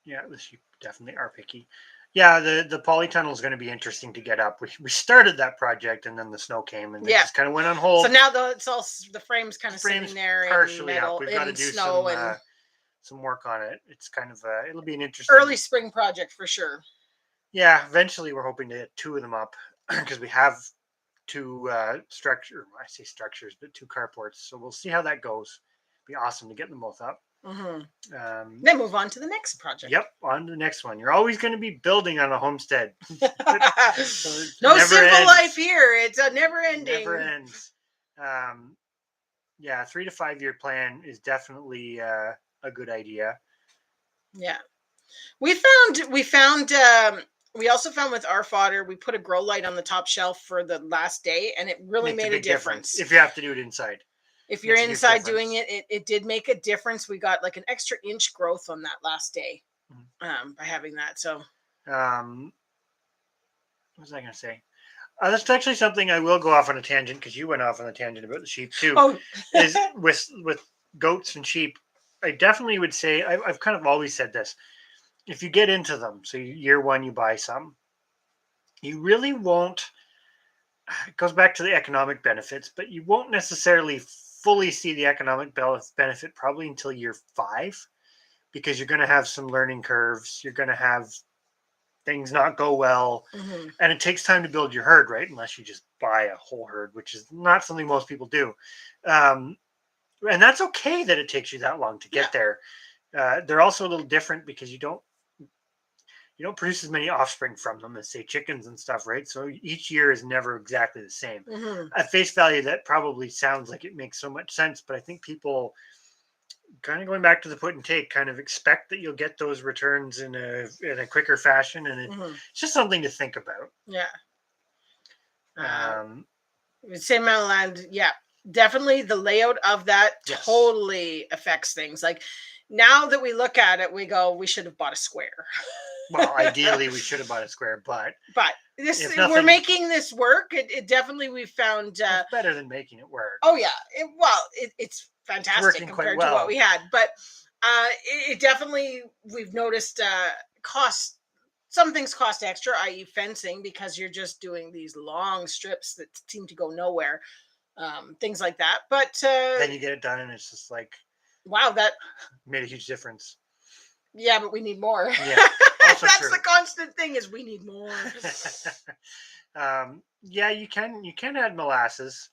the sheep definitely are picky. Yeah, the polytunnel is going to be interesting to get up. We started that project, and then the snow came, and it just kind of went on hold. So now it's all the frame's kind of sitting there partially in metal, up. We've got to do snow and some work on it. It's kind of it'll be an interesting early spring project for sure. Yeah, eventually we're hoping to get 2 of them up because we have 2 structures, but 2 carports. So we'll see how that goes. Be awesome to get them both up. Mm-hmm. Then move on to the next project. Yep, on to the next one. You're always going to be building on a homestead. So no simple life here. It's a never ending. Never ends. Yeah, 3 to 5 year plan is definitely a good idea. Yeah, we also found with our fodder, we put a grow light on the top shelf for the last day, and it really made a difference. If you have to do it inside. If you're inside doing it, it did make a difference. We got like an extra inch growth on that last day by having that. So, what was I going to say? That's actually something I will go off on a tangent, because you went off on a tangent about the sheep too. Oh. Is with goats and sheep, I definitely would say, I've kind of always said this. If you get into them, so year 1 you buy some, you really won't. It goes back to the economic benefits, but you won't necessarily fully see the economic benefit probably until year 5, because you're going to have some learning curves. You're going to have things not go well, and it takes time to build your herd, right? Unless you just buy a whole herd, which is not something most people do. And that's okay that it takes you that long to get there. They're also a little different because you don't produce as many offspring from them as, say, chickens and stuff, right? So each year is never exactly the same. At face value, that probably sounds like it makes so much sense, but I think people, kind of going back to the put and take, kind of expect that you'll get those returns in a quicker fashion, and it's just something to think about. Yeah. Same amount of land, definitely the layout of that totally affects things. Like, now that we look at it, we go, we should have bought a square. Well, ideally, we should have bought a square, but we're making this work. It definitely, we found it's better than making it work. Oh yeah, it's fantastic compared to what we had, but it definitely, we've noticed cost. Some things cost extra, i.e. fencing, because you're just doing these long strips that seem to go nowhere. Things like that, but then you get it done, and it's just like, wow, that made a huge difference. Yeah, but we need more. Yeah, that's true. The constant thing is we need more. Yeah, you can add molasses.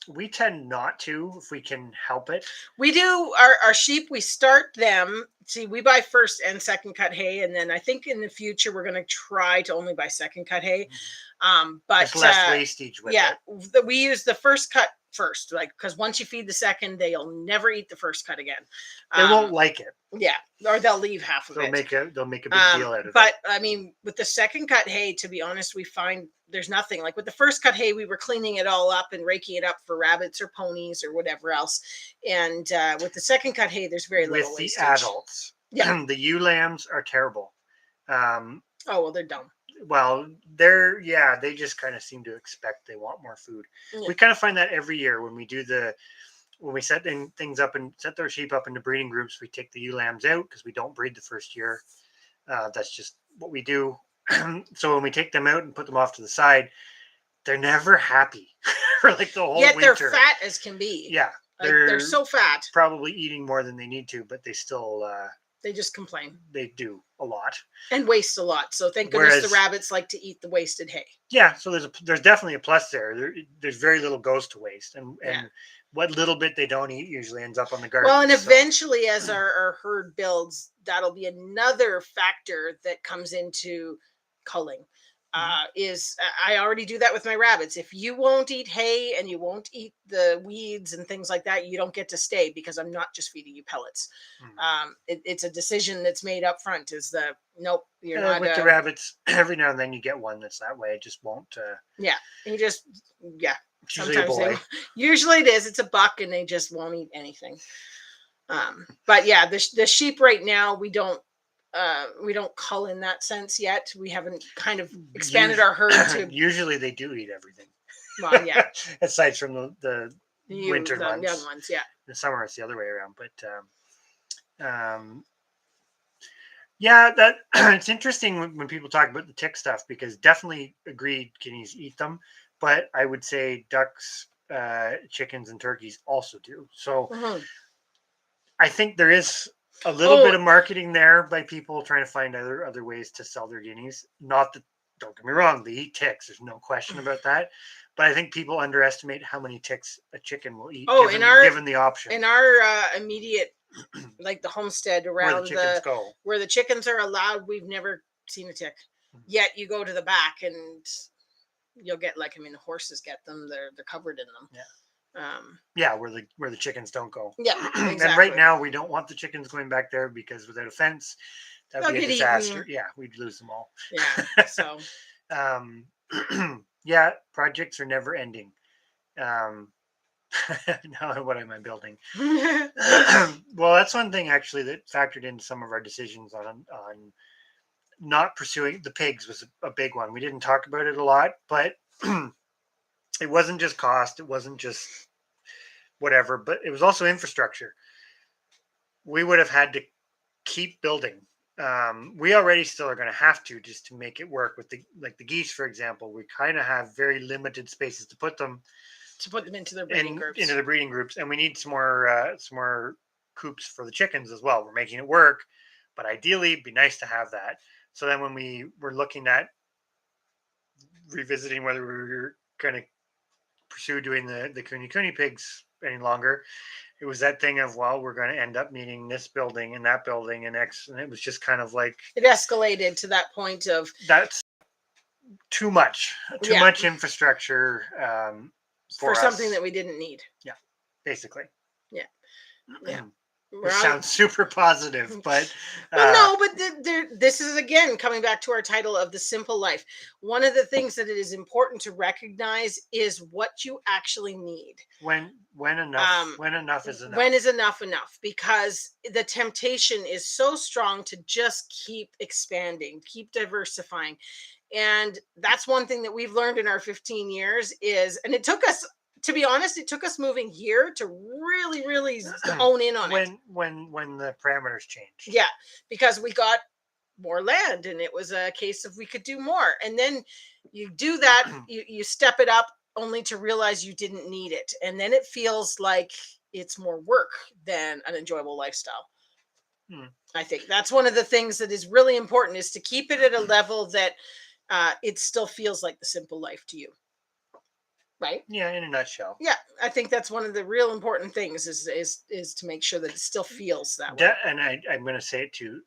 We tend not to if we can help it. We do our sheep. We start them. See, we buy first and second cut hay, and then I think in the future we're going to try to only buy second cut hay. But it's less wastage with it. We use the first cut first, like, because once you feed the second, they'll never eat the first cut again. They won't like it. Yeah, or they'll leave half of it. They'll make a big deal out of it. But I mean, with the second cut hay, to be honest, we find there's nothing. Like with the first cut hay, we were cleaning it all up and raking it up for rabbits or ponies or whatever else. And with the second cut hay, there's very little wastage. With the adults, the ewe lambs are terrible. Oh, well, they're dumb. Well, they just kind of seem to expect they want more food. Yeah. We kind of find that every year when we set things up and set their sheep up into breeding groups. We take the ewe lambs out because we don't breed the first year. That's just what we do. So when we take them out and put them off to the side, they're never happy for like the whole winter. Yet they're fat as can be. Yeah, they're so fat. Probably eating more than they need to, but they still they just complain. They do a lot and waste a lot. So thank goodness the rabbits like to eat the wasted hay. Yeah, so there's definitely a plus there. There's very little goes to waste, and what little bit they don't eat usually ends up on the garden. Well, and eventually, as our herd builds, that'll be another factor that comes into culling. I already do that with my rabbits. If you won't eat hay and you won't eat the weeds and things like that, you don't get to stay, because I'm not just feeding you pellets. It's a decision that's made up front. Is the nope, you're not. With the rabbits, every now and then you get one that's that way. It just won't. He just Sometimes usually it is. It's a buck, and they just won't eat anything. But yeah, the sheep right now we don't cull in that sense yet. We haven't kind of expanded our herd to. Usually they do eat everything. Well, yeah. Aside from the winter months, young ones, yeah. In the summer it's the other way around. But yeah, that it's interesting when people talk about the tick stuff, because definitely agreed, guineas eat them, but I would say ducks, chickens, and turkeys also do. So I think there is a little bit of marketing there by people trying to find other ways to sell their guineas. Not that, don't get me wrong, they eat ticks. There's no question about that. But I think people underestimate how many ticks a chicken will eat, given the option. In our immediate, like the homestead around where the chickens are allowed, we've never seen a tick. Yet you go to the back and you'll get, like, the horses get them. They're covered in them. Yeah. Where the chickens don't go. Yeah, exactly. And right now we don't want the chickens going back there, because without a fence, that'd be a disaster. Yeah, we'd lose them all. Yeah. So yeah, projects are never ending. Now what am I building? Well, that's one thing actually that factored into some of our decisions on not pursuing the pigs was a big one. We didn't talk about it a lot, but it wasn't just cost. It wasn't just whatever, but it was also infrastructure. We would have had to keep building. We already still are going to have to, just to make it work with the geese, for example. We kind of have very limited spaces to put them into their breeding groups. Into the breeding groups, and we need some more coops for the chickens as well. We're making it work, but ideally, it'd be nice to have that. So then, when we were looking at revisiting whether we were going to pursue doing the Kuni pigs any longer, it was that thing of, well, we're going to end up needing this building and that building and X, and it was just kind of like it escalated to that point of that's too much infrastructure for something that we didn't need. Yeah, basically. Yeah. Which sounds super positive, but this is again coming back to our title of The Simple Life. One of the things that it is important to recognize is what you actually need. When enough is enough. When is enough, because the temptation is so strong to just keep expanding, keep diversifying. And that's one thing that we've learned in our 15 years and it took us, to be honest, it took us moving here to really, really hone in on it. When the parameters changed. Yeah, because we got more land, and it was a case of we could do more. And then you do that, you step it up, only to realize you didn't need it. And then it feels like it's more work than an enjoyable lifestyle. I think that's one of the things that is really important, is to keep it at a level that it still feels like the simple life to you. Right? Yeah, in a nutshell. Yeah, I think that's one of the real important things is to make sure that it still feels that way. And I'm going to say it too,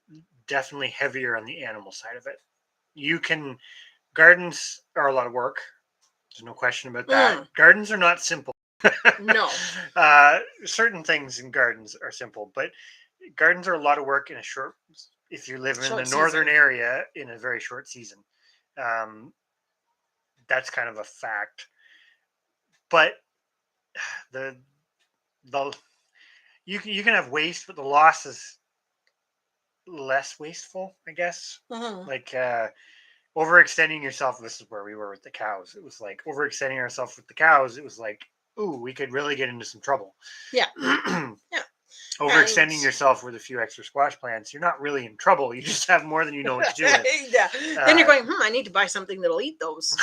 definitely heavier on the animal side of it. Gardens are a lot of work. There's no question about that. Gardens are not simple. No. Certain things in gardens are simple, but gardens are a lot of work if you live in the northern area, in a very short season. That's kind of a fact. But you can have waste, but the loss is less wasteful, I guess. Like overextending yourself. This is where we were with the cows. It was like overextending ourselves with the cows. It was like, ooh, we could really get into some trouble. Yeah. Yeah. Overextending yourself with a few extra squash plants, you're not really in trouble. You just have more than you know what to do with. Yeah. Then you're going, I need to buy something that'll eat those.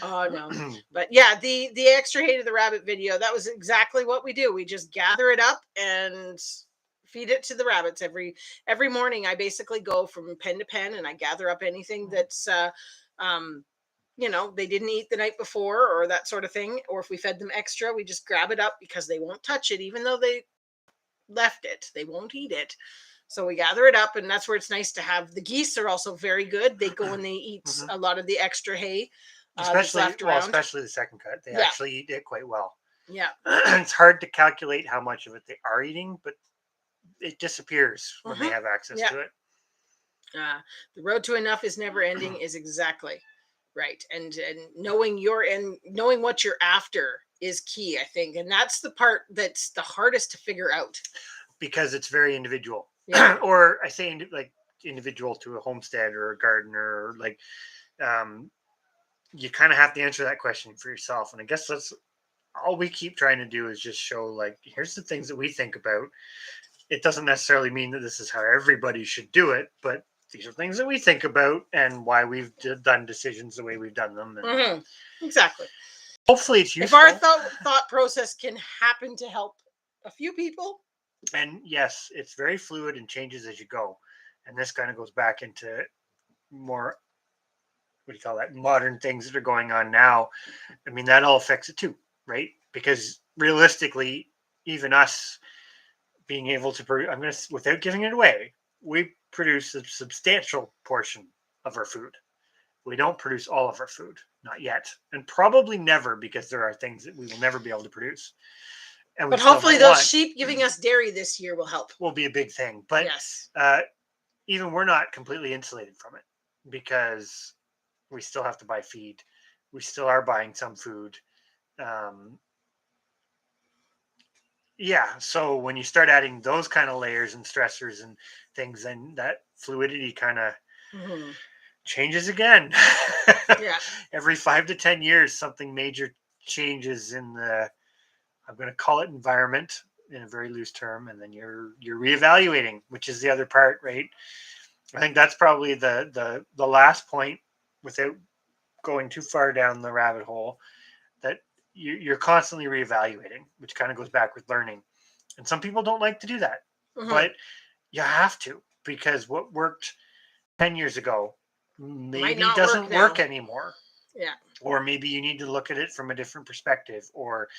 Oh no. But yeah, the extra hay to the rabbit video, that was exactly what we do. We just gather it up and feed it to the rabbits every morning. I basically go from pen to pen and I gather up anything that's they didn't eat the night before or that sort of thing, or if we fed them extra, we just grab it up because they won't touch it, even though they left it. They won't eat it. So we gather it up, and that's where it's nice to have. The geese are also very good. They go and they eat a lot of the extra hay. Especially the second cut. They actually eat it quite well. Yeah. It's hard to calculate how much of it they are eating, but it disappears when they have access to it. The road to enough is never ending is exactly right. And knowing knowing what you're after is key, I think. And that's the part that's the hardest to figure out. Because it's very individual. Yeah. Or I say individual to a homestead or a gardener, or you kind of have to answer that question for yourself. And I guess that's all we keep trying to do, is just show here's the things that we think about. It doesn't necessarily mean that this is how everybody should do it, but these are things that we think about and why we've done decisions the way we've done them. And exactly. Hopefully it's useful. If our thought process can happen to help a few people. And yes, it's very fluid and changes as you go. And this kind of goes back into more, modern things that are going on now. I mean, that all affects it too, right? Because realistically, even us being able to without giving it away, we produce a substantial portion of our food. We don't produce all of our food, not yet, and probably never, because there are things that we will never be able to produce. But hopefully those sheep giving us dairy this year will help. Will be a big thing. But yes. Even we're not completely insulated from it, because we still have to buy feed. We still are buying some food. So when you start adding those kind of layers and stressors and things, then that fluidity kind of changes again. Yeah. Every 5 to 10 years, something major changes in the, I'm going to call it environment in a very loose term, and then you're reevaluating, which is the other part, right? I think that's probably the last point, without going too far down the rabbit hole, that you're constantly reevaluating, which kind of goes back with learning. And some people don't like to do that, but you have to, because what worked 10 years ago maybe doesn't work anymore. Yeah. Or maybe you need to look at it from a different perspective, or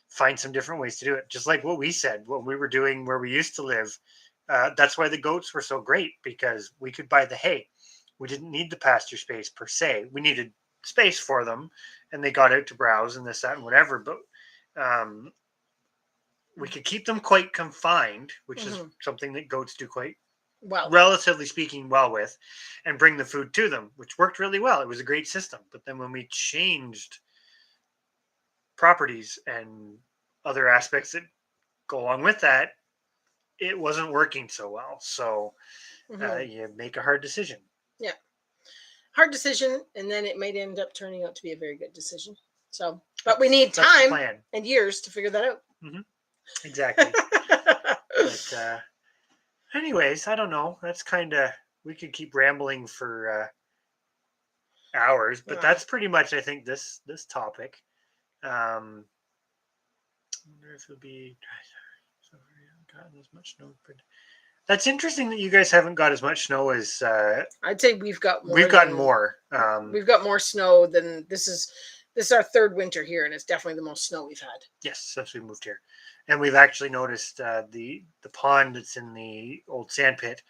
find some different ways to do it. Just like what we said, what we were doing where we used to live. That's why the goats were so great, because we could buy the hay. We didn't need the pasture space per se. We needed space for them, and they got out to browse and this, that, and whatever. But we could keep them quite confined, which is something that goats do quite well, relatively speaking, well with, and bring the food to them, which worked really well. It was a great system. But then when we changed properties and other aspects that go along with that, it wasn't working so well. So you make a hard decision. Yeah. Hard decision, and then it might end up turning out to be a very good decision. So, but we need time and years to figure that out. Exactly. But anyways, I don't know. That's kind of, we could keep rambling for hours, but that's pretty much, I think, this topic. I wonder if it'll be. So we haven't gotten as much snow. That's interesting that you guys haven't got as much snow as. I'd say we've got more. We've gotten more. We've got more snow than this is. This is our third winter here, and it's definitely the most snow we've had. Yes, since we moved here, and we've actually noticed the pond that's in the old sand pit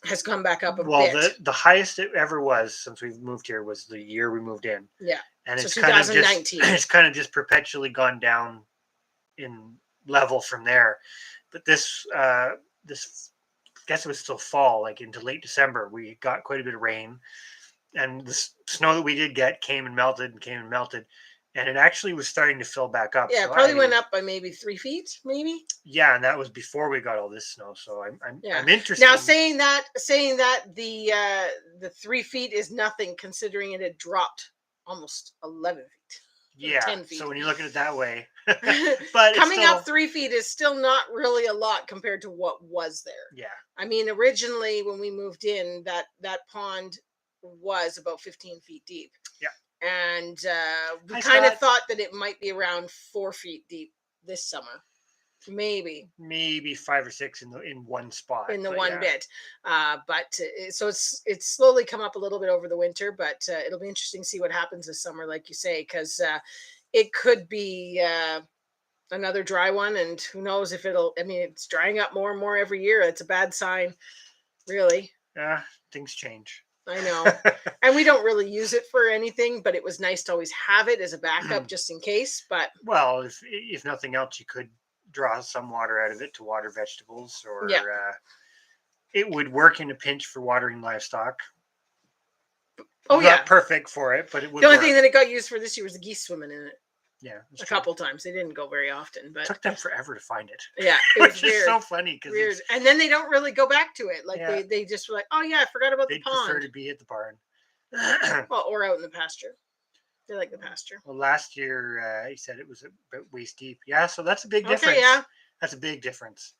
has come back up a bit. Well, the highest it ever was since we've moved here was the year we moved in. Yeah, and it's kind of just perpetually gone down in level from there. But this I guess it was still fall, like into late December. We got quite a bit of rain, and the snow that we did get came and melted, and it actually was starting to fill back up. Yeah, so it probably went up by maybe 3 feet, maybe. Yeah, and that was before we got all this snow. So I'm interested. Now saying that the 3 feet is nothing, considering it had dropped almost 11 feet. Yeah, 10 feet. So when you look at it that way, but coming up 3 feet is still not really a lot compared to what was there. Yeah, I mean, originally when we moved in, that pond was about 15 feet deep. Yeah. And we kind of thought that it might be around 4 feet deep this summer. maybe 5 or 6 in one spot. In the one bit. So it's slowly come up a little bit over the winter, but it'll be interesting to see what happens this summer, like you say, because it could be another dry one, and who knows if it's drying up more and more every year. It's a bad sign, really. Yeah, things change. I know. And we don't really use it for anything, but it was nice to always have it as a backup just in case. But well, if nothing else, you could draw some water out of it to water vegetables, or it would work in a pinch for watering livestock. Oh, not perfect for it, but it would. The only thing that it got used for this year was the geese swimming in it. Yeah, a couple times. They didn't go very often, but it took them forever to find it. Yeah, it was which weird. is so funny because and then they don't really go back to it. Like they just were like, oh yeah, I forgot about the pond. They prefer to be at the barn, well, or out in the pasture. They like the pasture. Well, last year he said it was about waist deep. Yeah, so that's a big difference. Yeah, that's a big difference.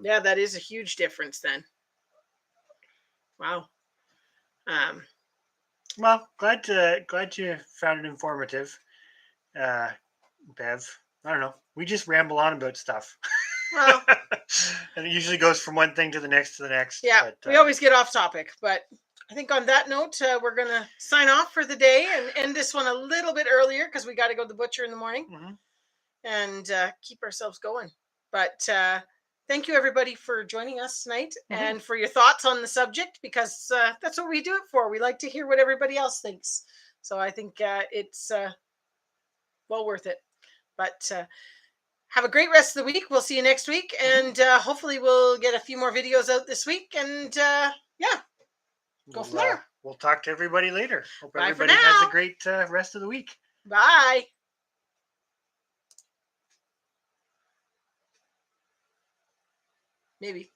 Yeah, that is a huge difference then. Wow. Well, glad you found it informative, Bev. I don't know. We just ramble on about stuff. Well, and it usually goes from one thing to the next. Yeah, but, we always get off topic. But I think on that note, we're going to sign off for the day and end this one a little bit earlier because we got to go to the butcher in the morning and keep ourselves going. But thank you, everybody, for joining us tonight and for your thoughts on the subject, because that's what we do it for. We like to hear what everybody else thinks. So I think it's well worth it. But have a great rest of the week. We'll see you next week. And hopefully we'll get a few more videos out this week. And go from there. We'll talk to everybody later. Hope Bye everybody has a great rest of the week. Bye. Maybe.